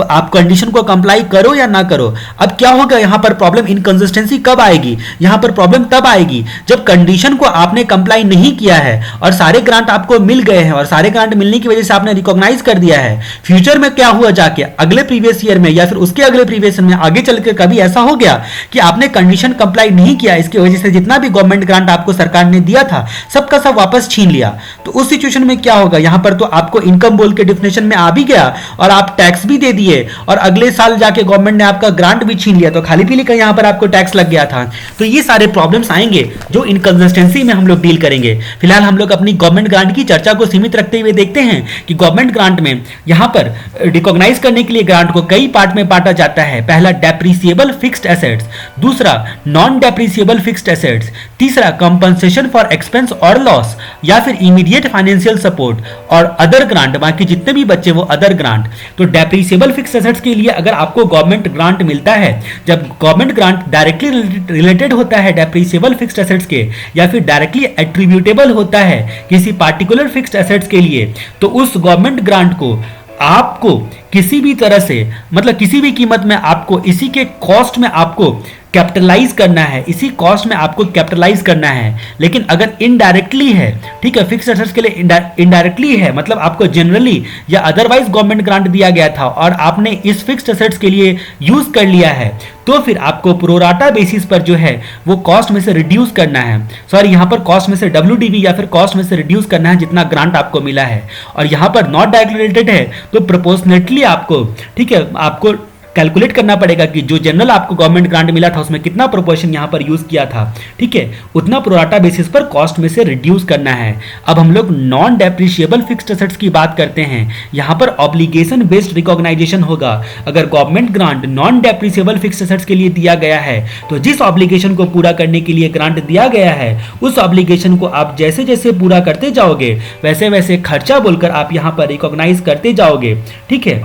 आप कंडीशन को कंप्लाई करो या ना करो। अब क्या होगा यहां पर प्रॉब्लम, इनकंसिस्टेंसी कब आएगी, यहां पर प्रॉब्लम तब आएगी जब कंडीशन को आपने कंप्लाई नहीं किया है और सारे ग्रांट आपको मिल गए हैं, और सारे ग्रांट मिलने की वजह से आपने रिकॉग्नाइज कर दिया है। फ्यूचर में क्या हुआ, जाके अगले प्रीवियस ईयर में या फिर उसके अगले प्रीवियस ईयर में आगे चलकर कभी ऐसा हो गया कि आपने कंडीशन कंप्लाई नहीं किया, इसकी वजह से जितना भी गवर्नमेंट ग्रांट आपको सरकार ने दिया था सबका सब वापस छीन लिया, तो उस सिचुएशन में क्या होगा, यहां पर तो आपको इनकम बोल के डिफिनेशन में आ भी गया और आप टैक्स भी दे दिए, और अगले साल जाके गवर्नमेंट ने आपका ग्रांट भी छीन लिया, तो खाली पीली का यहां पर आपको टैक्स लग गया था। तो ये सारे प्रॉब्लम्स आएंगे जो इनकंसिस्टेंसी में हम लोग डील करेंगे। फिलहाल हम लोग अपनी गवर्नमेंट ग्रांट की चर्चा को सीमित रखते हुए देखते हैं कि गवर्नमेंट ग्रांट में यहां पर रिकॉग्नाइज करने के लिए ग्रांट को कई पार्ट में बांटा जाता है। पहला डेप्रिसिएबल फिक्स्ड एसेट्स, दूसरा नॉन डेप्रिसिएबल फिक्स्ड एसेट्स, तीसरा कंपनसेशन फॉर एक्सपेंस और लॉस या फिर इमीडिएट फाइनेंशियल सपोर्ट, और अदर ग्रांट, बाकी जितने भी बच्चे वो अदर ग्रांट। तो डेप्रिसिएबल फिक्स्ड एसेट्स के लिए अगर आपको गवर्नमेंट ग्रांट मिलता है, जब गवर्नमेंट ग्रांट डायरेक्टली रिलेटेड होता है डेप्रिसिएबल फिक्स्ड एसेट्स के, या फिर डायरेक्टली एट्रीब्यूटेबल होता है किसी पार्टिकुलर फिक्स्ड एसेट्स के लिए, तो उस गवर्नमेंट ग्रांट को आपको किसी भी तरह से, मतलब किसी भी कीमत में आपको इसी के कॉस्ट में आपको कैपिटलाइज करना है, इसी कॉस्ट में आपको कैपिटलाइज करना है। लेकिन अगर इनडायरेक्टली है, ठीक है, फिक्स्ड एसेट्स के लिए इनडायरेक्टली है, मतलब आपको जनरली या अदरवाइज गवर्नमेंट ग्रांट दिया गया था और आपने इस फिक्स्ड एसेट्स के लिए यूज कर लिया है, तो फिर आपको प्रोराटा बेसिस पर जो है वो कॉस्ट में से रिड्यूस करना है, सॉरी यहाँ पर कॉस्ट में से WDV या फिर कॉस्ट में से रिड्यूस करना है जितना ग्रांट आपको मिला है। और यहाँ पर नॉट डायरेक्टली रिलेटेड है तो प्रोपोर्शनेटली आपको, ठीक है, आपको कैलकुलेट करना पड़ेगा कि जो जनरल आपको गवर्नमेंट ग्रांट मिला था उसमें कितना प्रोपोर्शन यहां पर यूज किया था, ठीक है, उतना प्रोराटा बेसिस पर कॉस्ट में से रिड्यूस करना है। अब हम लोग नॉन डेप्रिशिएबल फिक्स्ड एसेट्स की बात करते हैं। यहां पर ऑब्लिगेशन बेस्ड रिकॉग्नाइजेशन होगा। अगर government grant non depreciable fixed assets के लिए दिया गया है तो जिस ऑब्लिगेशन को पूरा करने के लिए ग्रांट दिया गया है उस ऑब्लिगेशन को आप जैसे जैसे पूरा करते जाओगे वैसे वैसे खर्चा बोलकर आप यहां पर रिकॉग्नाइज करते जाओगे, ठीक है,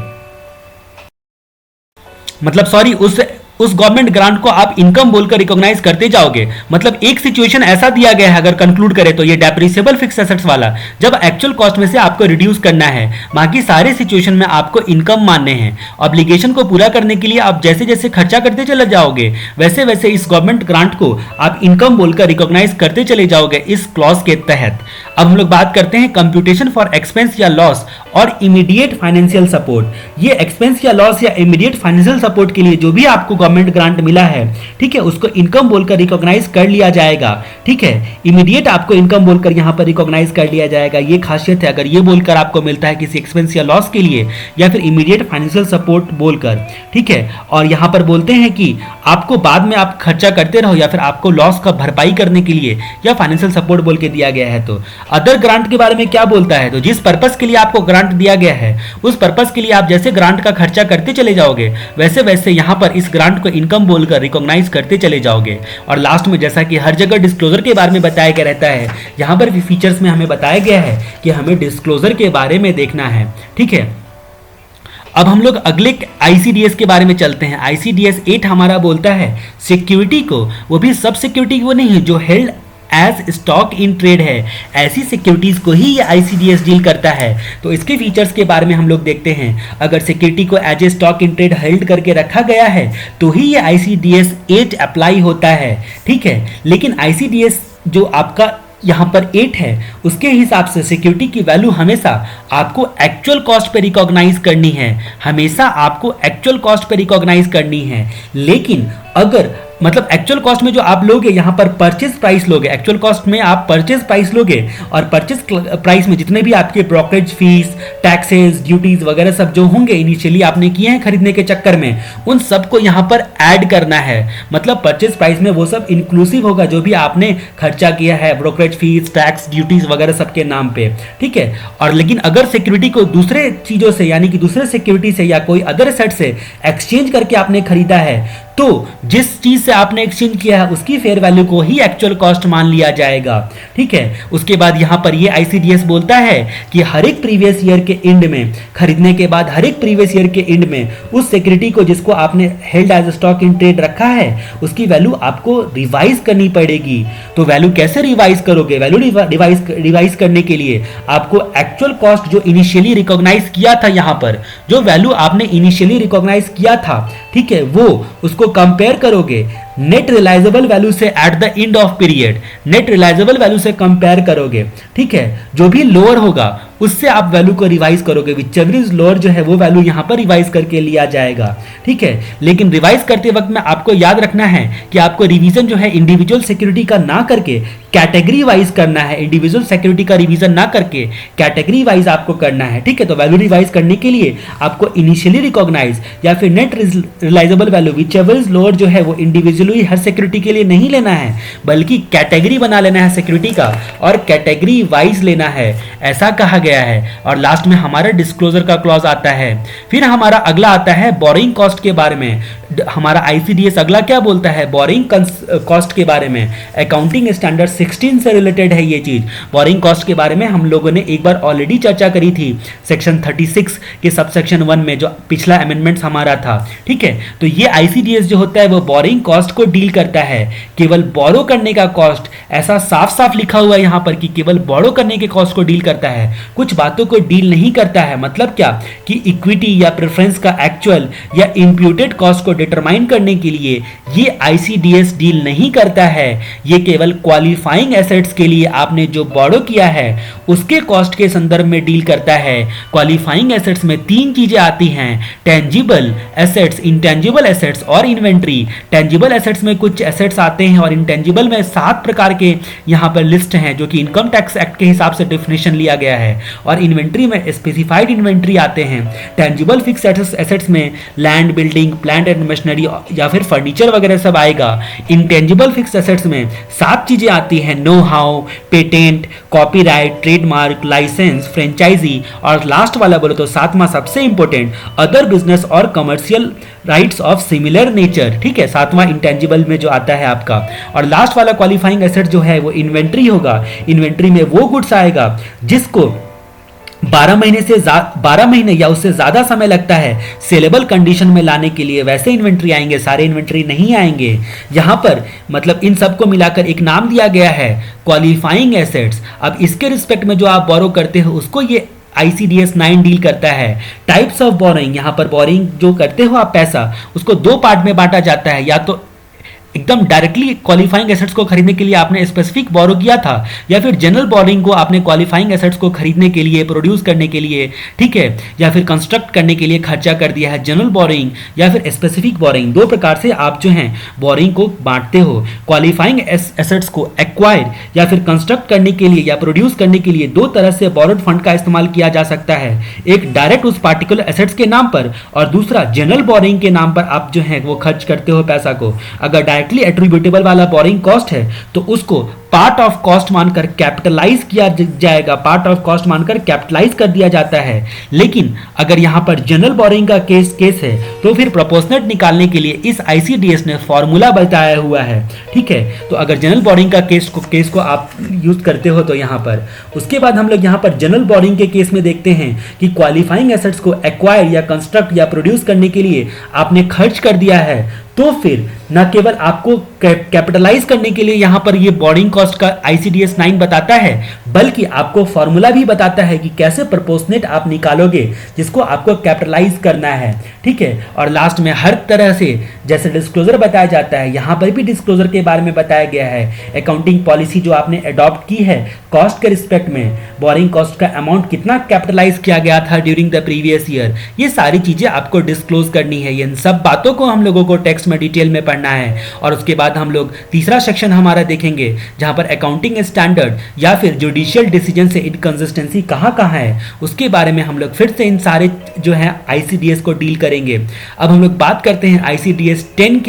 मतलब सॉरी उस गवर्नमेंट ग्रांट को आप इनकम बोलकर रिकॉग्नाइज करते जाओगे। मतलब एक सिचुएशन ऐसा दिया गया है, अगर कंक्लूड करें तो ये डेप्रिसिएबल फिक्स एसेट्स वाला, जब एक्चुअल कॉस्ट में से आपको रिड्यूस करना है, बाकी सारे सिचुएशन में आपको इनकम मानने हैं। ऑब्लिगेशन को पूरा करने के लिए आप जैसे जैसे खर्चा करते चले जाओगे, वैसे वैसे इस गवर्नमेंट ग्रांट को आप इनकम बोलकर रिकॉग्नाइज करते चले जाओगे इस क्लॉज के तहत। अब हम लोग बात करते हैं कंप्यूटेशन फॉर एक्सपेंस या लॉस और इमीडिएट फाइनेंशियल सपोर्ट। ये एक्सपेंस या लॉस या इमीडिएट फाइनेंशियल सपोर्ट के लिए जो भी आपको गवर्नमेंट ग्रांट मिला है, ठीक है, उसको इनकम बोलकर रिकॉग्नाइज कर लिया जाएगा। ठीक है, इमीडिएट आपको इनकम बोलकर यहां पर रिकॉग्नाइज कर लिया जाएगा। ये खासियत है, अगर ये बोलकर आपको मिलता है किसी एक्सपेंस या लॉस के लिए, या फिर इमीडिएट फाइनेंशियल सपोर्ट बोलकर, ठीक है, और यहां पर बोलते हैं कि आपको बाद में आप खर्चा करते रहो या फिर आपको लॉस का भरपाई करने के लिए या फाइनेंशियल सपोर्ट बोल के दिया गया है। तो अदर ग्रांट के बारे में क्या बोलता है, तो जिस पर्पस के लिए आपको ग्रांट दिया गया है, उस पर्पस के लिए आप जैसे ग्रांट का खर्चा करते चले जाओगे, वैसे वैसे यहां पर इस ग्रांट को इनकम बोलकर रिकॉग्नाइज करते चले जाओगे। और लास्ट में, जैसा कि हर जगह डिस्क्लोजर के बारे में बताया गया रहता है, यहां पर भी फीचर्स में हमें बताया गया है कि हमें डिस्क्लोजर के बारे में देखना है। ठीक है, अब हम लोग अगले आईसीडीएस के बारे में चलते हैं। आईसीडीएस 8 हमारा बोलता है सिक्योरिटी को, वो भी सब सिक्योरिटी को नहीं, जो held as stock in trade है, ऐसी सिक्योरिटीज को ही ये आईसीडीएस डील करता है। तो इसके फीचर्स के बारे में हम लोग देखते हैं। अगर सिक्योरिटी को as a stock in trade held करके रखा गया है तो ही ये आईसीडीएस 8 अप्लाई होता है। ठीक है, लेकिन आईसीडीएस जो आपका यहाँ पर 8 है, उसके हिसाब से सिक्योरिटी की वैल्यू हमेशा आपको एक्चुअल कॉस्ट पे रिकॉग्नाइज करनी है, हमेशा आपको एक्चुअल कॉस्ट पे रिकॉग्नाइज करनी है। लेकिन अगर मतलब एक्चुअल कॉस्ट में जो आप लोगे, यहाँ पर परचेज प्राइस लोगे, एक्चुअल कॉस्ट में आप परचेज प्राइस लोगे, और परचेज प्राइस में जितने भी आपके ब्रोकरेज फीस, टैक्सेस, ड्यूटीज वगैरह सब जो होंगे इनिशियली आपने किए हैं खरीदने के चक्कर में, उन सबको यहाँ पर ऐड करना है। मतलब परचेज प्राइस में वो सब इंक्लूसिव होगा जो भी आपने खर्चा किया है, ब्रोकरेज फीस, टैक्स, ड्यूटीज वगैरह सबके नाम पे। ठीक है, और लेकिन अगर सिक्योरिटी को दूसरे चीजों से, यानी कि दूसरे सिक्योरिटी से या कोई अदर एसेट से एक्सचेंज करके आपने खरीदा है, तो जिस चीज से आपने एक्सचेंज किया है उसकी फेयर वैल्यू को ही एक्चुअल कॉस्ट मान लिया जाएगा। ठीक है, उसके बाद यहां पर ये आईसीडीएस बोलता है कि हर एक प्रीवियस ईयर के एंड में, खरीदने के बाद हर एक प्रीवियस ईयर के एंड में उस सिक्योरिटी को जिसको आपने held as stock in trade रखा है, उसकी वैल्यू आपको रिवाइज करनी पड़ेगी। तो वैल्यू कैसे रिवाइज करोगे? वैल्यू रिवाइज करने के लिए आपको एक्चुअल कॉस्ट जो इनिशियली रिकॉग्नाइज किया था, यहां पर जो वैल्यू आपने इनिशियली रिकॉग्नाइज किया था, ठीक है, वो उसको कंपेयर करोगे नेट रियलाइजेबल वैल्यू से at the end of period, net realisable value से कंपेयर करोगे। ठीक है, जो भी लोअर होगा उससे आप वैल्यू को रिवाइज करोगे, विचएवर इज लोअर जो है वो वैल्यू यहां पर रिवाइज करके लिया जाएगा। ठीक है, लेकिन रिवाइज करते वक्त में आपको याद रखना है कि आपको रिवीजन जो है इंडिविजुअल सिक्योरिटी का ना करके कैटेगरी वाइज करना है, इंडिविजुअल सिक्योरिटी का रिवीजन ना करके कैटेगरी वाइज आपको करना है। ठीक है, तो वैल्यू रिवाइज करने के लिए आपको इनिशियली रिकॉग्नाइज या फिर net realisable value whichever is lower जो है वो इंडिविजुअली हर सिक्योरिटी के लिए नहीं लेना है, बल्कि कैटेगरी बना लेना है सिक्योरिटी का और कैटेगरी वाइज लेना है, ऐसा कहा गया है। और लास्ट में हमारा डिस्क्लोजर का क्लॉज आता है। फिर हमारा अगला आता है बोरिंग कॉस्ट के बारे में। हमारा आईसीडीएस अगला क्या बोलता है? बोरिंग कॉस्ट के बारे में। अकाउंटिंग स्टैंडर्ड 16 से रिलेटेड है ये चीज। बोरिंग कॉस्ट के बारे में हम लोगों ने एक बार ऑलरेडी चर्चा करी थी सेक्शन 36 के सबसेक्शन 1 में, जो पिछला अमेंडमेंट हमारा था। ठीक है, तो ये आईसीडीएस जो होता है वो बोरिंग कॉस्ट को डील करता है। केवल बोरो करने का कॉस्ट, ऐसा साफ साफ लिखा हुआ है यहां पर कि केवल बोरो करने के कॉस्ट को डील करता है, कुछ बातों को डील नहीं करता है। मतलब क्या कि इक्विटी या प्रेफरेंस का एक्चुअल या इंप्यूटेड कॉस्ट को डिटरमाइन करने के लिए ये आईसीडीएस डील नहीं करता है। ये केवल क्वालिफाइंग एसेट्स के लिए आपने जो बोरो किया है उसके कॉस्ट के संदर्भ में डील करता है। क्वालिफाइंग एसेट्स में 3 चीजें आती हैं, टेंजिबल एसेट्स, इंटेंजिबल एसेट्स और इन्वेंट्री। टेंजिबल एसेट्स में कुछ एसेट्स आते हैं और इंटेंजिबल में 7 प्रकार के यहां पर लिस्ट हैं, जो कि इनकम टैक्स एक्ट के हिसाब से डेफिनेशन लिया गया है। और इन्वेंट्री में स्पेसिफाइड इन्वेंट्री आते हैं। टेंजिबल फिक्स एसेट्स में land, building, plant and machinery या फिर फर्नीचर वगैरह सब आएगा। इंटेंजिबल फिक्स एसेट्स में 7 चीजें आती हैं, know how, patent, copyright, trademark, licence, franchisee, और लास्ट वाला बोलो तो 7वां सबसे इंपॉर्टेंट, अदर बिजनेस और commercial rights of similar nature. ठीक है, 7वां इंटेंजिबल में जो आता है आपका। और लास्ट वाला क्वालिफाइंग एसेट जो है वो इन्वेंट्री होगा। इन्वेंट्री में वो गुड्स आएगा जिसको 12 महीने या उससे ज़्यादा समय लगता है सेलेबल कंडीशन में लाने के लिए, वैसे इन्वेंट्री आएंगे, सारे इन्वेंट्री नहीं आएंगे। यहाँ पर मतलब इन सबको मिलाकर एक नाम दिया गया है क्वालिफाइंग एसेट्स। अब इसके रिस्पेक्ट में जो आप बोरो करते हो उसको ये ICDS 9 डील करता है। टाइप्स ऑफ बोरोइंग, यहाँ पर बोरिंग जो करते हो आप पैसा, उसको दो पार्ट में बांटा जाता है। या तो एकदम डायरेक्टली क्वालिफाइंग एसेट्स को खरीदने के लिए आपने स्पेसिफिक बोरो किया था, या फिर जनरल बोरिंग को आपने क्वालिफाइंग एसेट्स को खरीदने के लिए, प्रोड्यूस करने के लिए, ठीक है, या फिर कंस्ट्रक्ट करने के लिए खर्चा कर दिया है। जनरल बोरिंग या फिर स्पेसिफिक बोरिंग, दो प्रकार से आप जो हैं बोरिंग को बांटते हो। क्वालिफाइंग एसेट्स को एक्वायर या फिर कंस्ट्रक्ट करने के लिए या प्रोड्यूस करने के लिए दो तरह से बोरोड फंड का इस्तेमाल किया जा सकता है। एक डायरेक्ट उस पार्टिकुलर एसेट्स के नाम पर, और दूसरा जनरल बोरिंग के नाम पर आप जो है वो खर्च करते हो पैसा को। अगर डायरेक्टली एट्रीब्यूटेबल वाला बोरिंग कॉस्ट है तो उसको पार्ट ऑफ कॉस्ट मानकर कैपिटलाइज किया जाएगा, पार्ट ऑफ कॉस्ट मानकर कैपिटलाइज कर दिया जाता है। लेकिन अगर यहां पर जनरल बोरिंग का केस है तो फिर प्रोपोर्शनेट निकालने के लिए इस ICDS ने फॉर्मूला बताया हुआ है, ठीक है। तो अगर जनरल बोरिंग का केस को आप यूज करते हो तो यहां पर, उसके बाद हम लोग यहां पर जनरल बोरिंग के केस में देखते हैं कि क्वालिफाइंग एसेट्स को एक्वायर या कंस्ट्रक्ट या प्रोड्यूस करने के लिए आपने खर्च कर दिया है, तो फिर न केवल आपको कैपिटलाइज करने के लिए यहां पर ये बोरिंग कॉस्ट का ICDS 9 बताता है, बल्कि आपको फॉर्मूला भी बताता है कि कैसे प्रोपोर्शनेट आप निकालोगे जिसको आपको कैपिटलाइज करना है, ठीक है। और लास्ट में हर तरह से जैसे डिस्क्लोजर बताया जाता है, यहां पर भी डिस्क्लोजर के बारे में बताया गया है। अकाउंटिंग पॉलिसी जो आपने अडॉप्ट की है कॉस्ट के रिस्पेक्ट में, बोरिंग कॉस्ट का अमाउंट कितना कैपिटलाइज किया गया था ड्यूरिंग द प्रीवियस ईयर, ये सारी चीजें आपको डिस्क्लोज करनी है। इन सब बातों को हम लोगों को टेक्स्ट में डिटेल में पढ़ना है। और उसके बाद हम लोग तीसरा सेक्शन हमारा देखेंगे जहां पर अकाउंटिंग स्टैंडर्ड या फिर जुडिशियल डिसीजन से इनकंसिस्टेंसी कहां है, उसके बारे में हम लोग फिर से इन सारे जो है ICDS को डील करेंगे। अब हम लोग बात करते हैं ICDS 10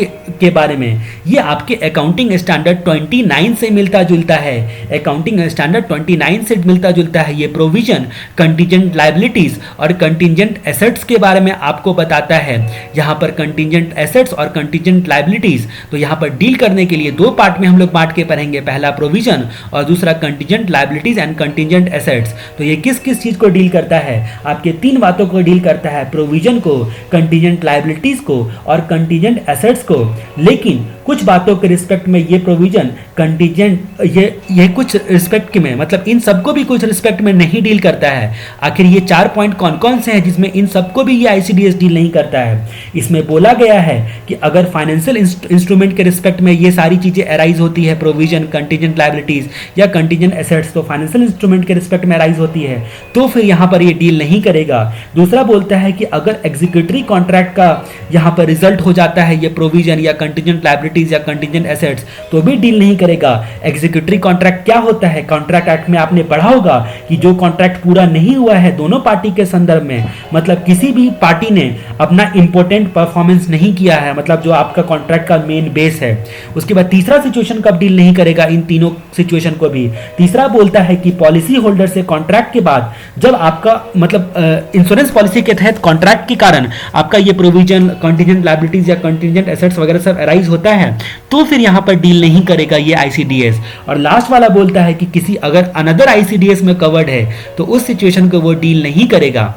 के बारे में। ये आपके अकाउंटिंग स्टैंडर्ड 29 से मिलता जुलता है। अकाउंटिंग स्टैंडर्ड 29 से मिलता जुलता है। ये प्रोविजन कंटीजेंट लायबिलिटीज और कंटीजेंट एसेट्स के बारे में आपको बताता है। यहाँ पर कंटीजेंट एसेट्स और कंटीजेंट लायबिलिटीज, तो यहाँ पर डील करने के लिए दो पार्ट में हम लोग बांट के पढ़ेंगे, पहला प्रोविजन और दूसरा contingent liabilities and contingent assets. तो ये किस किस चीज को डील करता है, आपके तीन बातों को डील करता है, प्रोविजन को, कंटीजेंट लायबिलिटीज को और कंटीजेंट एसेट्स को। लेकिन कुछ बातों के रिस्पेक्ट में ये प्रोविजन कंटीजेंट ये कुछ रिस्पेक्ट में, मतलब इन सबको भी कुछ रिस्पेक्ट में नहीं डील करता है। आखिर ये 4 पॉइंट कौन कौन से हैं जिसमें इन सबको भी ये ICDS डील नहीं करता है। इसमें बोला गया है कि अगर फाइनेंशियल इंस्ट्रूमेंट के रिस्पेक्ट में ये सारी चीजें अराइज होती है, प्रोविजन, कंटीजेंट लायबिलिटीज या कंटीजेंट एसेट्स, तो फाइनेंशियल इंस्ट्रूमेंट के रिस्पेक्ट में अराइज होती है, तो फिर यहाँ पर ये डील नहीं करेगा। दूसरा बोलता है कि अगर एग्जीक्यूटरी कॉन्ट्रैक्ट का यहाँ पर रिजल्ट हो जाता है ये प्रोविजन या कंटीजेंट लायबिलिटीज या कंटीजेंट एसेट्स, तो भी डील नहीं करेगा। एग्जीक्यूटरी कॉन्ट्रैक्ट क्या होता है, कॉन्ट्रैक्ट एक्ट में आपने पढ़ा होगा कि जो कॉन्ट्रैक्ट पूरा नहीं हुआ है दोनों पार्टी के संदर्भ में, मतलब किसी भी पार्टी ने अपना इंपॉर्टेंट परफॉर्मेंस नहीं किया है, मतलब जो आपका कॉन्ट्रैक्ट का मेन बेस है। उसके बाद तीसरा सिचुएशन कब डील नहीं करेगा, इन तीनों सिचुएशन को भी। तीसरा बोलता है कि पॉलिसी होल्डर से कॉन्ट्रैक्ट के बाद जब आपका मतलब इंश्योरेंस पॉलिसी के तहत कॉन्ट्रैक्ट के कारण आपका ये प्रोविजन, कंटीजेंट लायबिलिटीज या कंटीजेंट एसेट्स वगैरह सब अराइज होता है, तो फिर यहां पर डील नहीं करेगा ये ICDS। और लास्ट वाला बोलता है कि किसी अगर अनदर ICDS में कवर्ड है तो उस सिचुएशन को वो डील नहीं करेगा।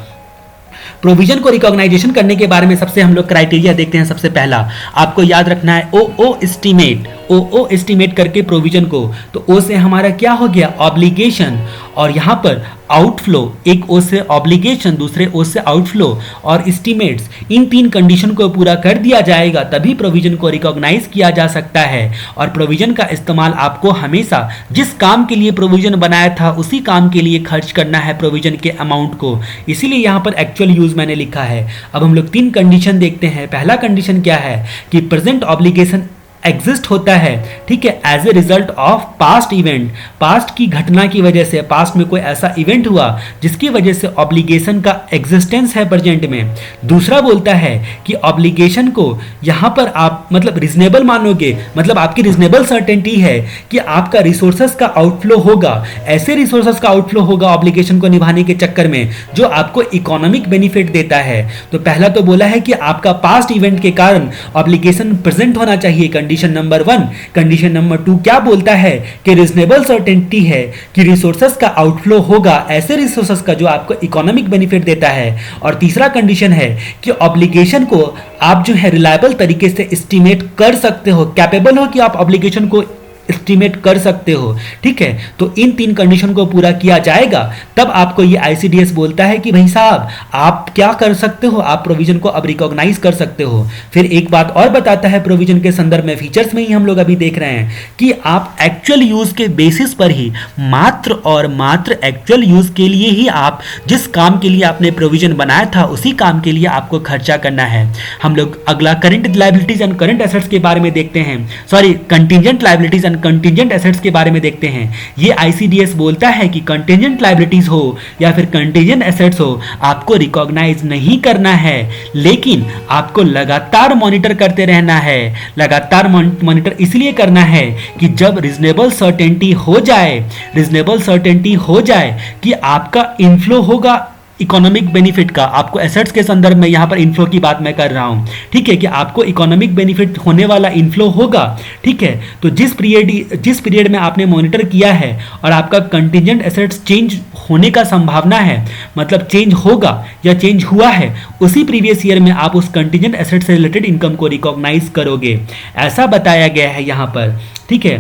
प्रोविजन को रिकॉग्नाइजेशन करने के बारे में सबसे हम लोग क्राइटेरिया देखते हैं। सबसे पहला आपको याद रखना है ओ एस्टीमेट करके प्रोविजन को, तो ओ से हमारा क्या हो गया, ऑब्लिगेशन, और यहाँ पर आउटफ्लो, एक ओ से ऑब्लिगेशन, दूसरे ओ से आउटफ्लो और एस्टीमेट्स, इन तीन कंडीशन को पूरा कर दिया जाएगा तभी प्रोविजन को रिकॉग्नाइज किया जा सकता है। और प्रोविजन का इस्तेमाल आपको हमेशा जिस काम के लिए प्रोविजन बनाया था उसी काम के लिए खर्च करना है प्रोविजन के अमाउंट को, इसीलिए यहाँ पर एक्चुअल यूज मैंने लिखा है। अब हम लोग तीन कंडीशन देखते हैं। पहला कंडीशन क्या है कि प्रेजेंट ऑब्लिगेशन एग्जिस्ट होता है, ठीक है, as a result of past event, past की घटना की वजह से, पास्ट में कोई ऐसा इवेंट हुआ जिसकी वजह से ऑब्लिगेशन का एग्जिस्टेंस है प्रेजेंट में। दूसरा बोलता है कि ऑब्लिगेशन को यहां पर आप मतलब रिजनेबल मानोगे, मतलब आपकी रिजनेबल सर्टेनिटी है कि आपका रिसोर्सेस का आउटफ्लो होगा, ऐसे रिसोर्सेस का आउटफ्लो होगा ऑब्लिगेशन को निभाने के चक्कर में जो आपको इकोनॉमिक बेनिफिट देता है। तो पहला तो बोला है कि आपका पास्ट इवेंट के कारण ऑब्लिगेशन प्रेजेंट होना चाहिए, condition condition number 1। Condition number 2 क्या बोलता है कि रीजनेबल सर्टेनिटी है कि रिसोर्सेस का आउटफ्लो होगा, ऐसे रिसोर्सेस का जो आपको इकोनॉमिक बेनिफिट देता है। और तीसरा कंडीशन है कि ऑब्लिगेशन को आप जो है रिलायबल तरीके से एस्टिमेट कर सकते हो, कैपेबल हो कि आप ऑब्लिगेशन को एस्टिमेट कर सकते हो। ठीक है, तो इन 3 कंडीशन को पूरा किया जाएगा तब आपको ये आईसीडीएस बोलता है कि भाई साहब आप क्या कर सकते हो, आप प्रोविजन को अब रिकॉग्नाइज कर सकते हो। फिर एक बात और बताता है प्रोविजन के संदर्भ में, फीचर्स में ही हम लोग अभी देख रहे हैं कि आप एक्चुअल यूज के बेसिस पर ही, मात्र और मात्र एक्चुअल यूज के लिए ही आप जिस काम के लिए आपने प्रोविजन बनाया था उसी काम के लिए आपको खर्चा करना है। हम लोग अगला current liabilities and current assets के बारे में देखते हैं, sorry contingent liabilities and contingent assets के बारे में देखते हैं। ये आईसीडीएस बोलता है कि कंटिजेंट लायबिलिटीज हो या फिर कंटिजेंट एसेट्स हो, आपको रिकॉग्नाइज नहीं करना है, लेकिन आपको लगातार मॉनिटर करते रहना है। लगातार मॉनिटर इसलिए करना है कि जब रीजनेबल सर्टेनिटी हो जाए कि आपका इनफ्लो होगा इकोनॉमिक बेनिफिट का, आपको एसेट्स के संदर्भ में यहां पर इनफ्लो की बात मैं कर रहा हूं। ठीक है, कि आपको इकोनॉमिक बेनिफिट होने वाला इनफ्लो होगा। ठीक है, तो जिस पीरियड में आपने मॉनिटर किया है और आपका कंटिजेंट एसेट्स चेंज होने का संभावना है, मतलब चेंज होगा या चेंज हुआ है, उसी प्रीवियस ईयर में आप उस कंटिजेंट एसेट से रिलेटेड इनकम को रिकॉग्नाइज करोगे, ऐसा बताया गया है यहां पर। ठीक है,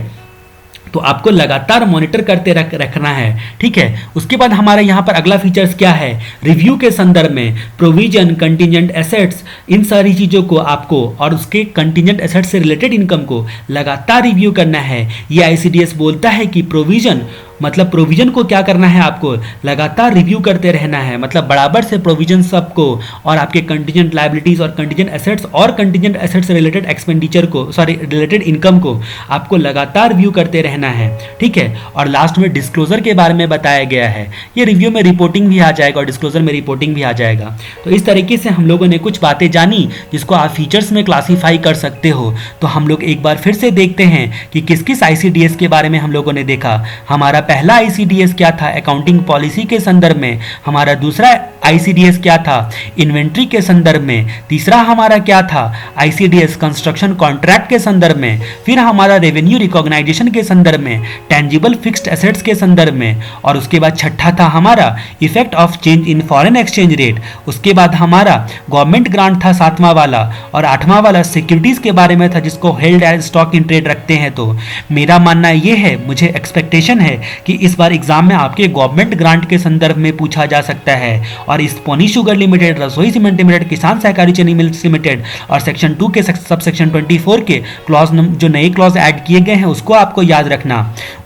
तो आपको लगातार मॉनिटर करते रखना है। ठीक है, उसके बाद हमारा यहाँ पर अगला फीचर्स क्या है, रिव्यू के संदर्भ में प्रोविजन, कंटिजेंट एसेट्स, इन सारी चीज़ों को आपको और उसके कंटिजेंट एसेट्स से रिलेटेड इनकम को लगातार रिव्यू करना है। ये आईसीडीएस बोलता है कि प्रोविजन, मतलब प्रोविजन को क्या करना है, आपको लगातार रिव्यू करते रहना है, मतलब बराबर से प्रोविजन सबको और आपके कंटिजेंट लायबिलिटीज और कंटिजेंट एसेट्स और कंटिजेंट एसेट्स से रिलेटेड एक्सपेंडिचर को, सॉरी रिलेटेड इनकम को आपको लगातार व्यू करते रहना है। ठीक है, और लास्ट में डिस्क्लोजर के बारे में बताया गया है। ये रिव्यू में रिपोर्टिंग भी आ जाएगा और डिस्क्लोजर में रिपोर्टिंग भी आ जाएगा। तो इस तरीके से हम लोगों ने कुछ बातें जानी जिसको आप फीचर्स में क्लासीफाई कर सकते हो। तो हम लोग एक बार फिर से देखते हैं कि किस किस आईसीडीएस के बारे में हम लोगों ने देखा। हमारा पहला आईसीडीएस क्या था, अकाउंटिंग पॉलिसी के संदर्भ में। हमारा दूसरा आईसीडीएस क्या था, इन्वेंट्री के संदर्भ में। तीसरा हमारा क्या था, आईसीडीएस कंस्ट्रक्शन कॉन्ट्रैक्ट के संदर्भ में। फिर हमारा रेवेन्यू रिकॉग्नाइजेशन के संदर्भ में, टेंजिबल फिक्स्ड एसेट्स के संदर्भ में। और उसके बाद छठा था हमारा effect of change in foreign exchange rate. उसके बाद हमारा गवर्नमेंट ग्रांट था 7वां वाला, और 8वां वाला सिक्योरिटीज के बारे में था जिसको held as stock in trade रखते हैं। तो मेरा मानना यह है, मुझे एक्सपेक्टेशन है कि इस बार एग्जाम में आपके गवर्नमेंट ग्रांट के संदर्भ में पूछा जा सकता है। और इस पोनी शुगर लिमिटेड, रसोई सीमेंट लिमिटेड, किसान सहकारी चीनी मिल्स लिमिटेड और सेक्शन 2 के सब सेक्शन 24 के क्लॉज, जो नए क्लॉज ऐड किए गए हैं उसको आपको याद रखना।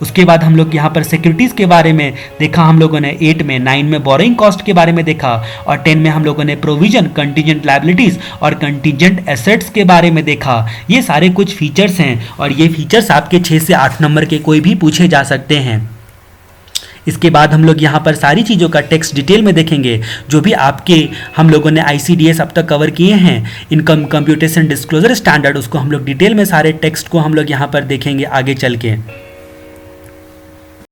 उसके बाद हम लोग यहाँ पर सिक्योरिटीज के बारे में देखा हम लोगों ने 8 में, 9 में बोरोइंग कॉस्ट के बारे में देखा, और 10 में हम लोगों ने प्रोविजन, कंटीजेंट लायबिलिटीज और कंटीजेंट एसेट्स के बारे में देखा। ये सारे कुछ फीचर्स हैं और ये फीचर्स आपके 6 से 8 नंबर के कोई भी पूछे जा सकते हैं। इसके बाद हम लोग यहाँ पर सारी चीज़ों का टेक्स्ट डिटेल में देखेंगे, जो भी आपके हम लोगों ने आईसीडीएस अब तक कवर किए हैं, इनकम कंप्यूटेशन डिस्क्लोजर स्टैंडर्ड, उसको हम लोग डिटेल में सारे टेक्स्ट को हम लोग यहाँ पर देखेंगे आगे चल के।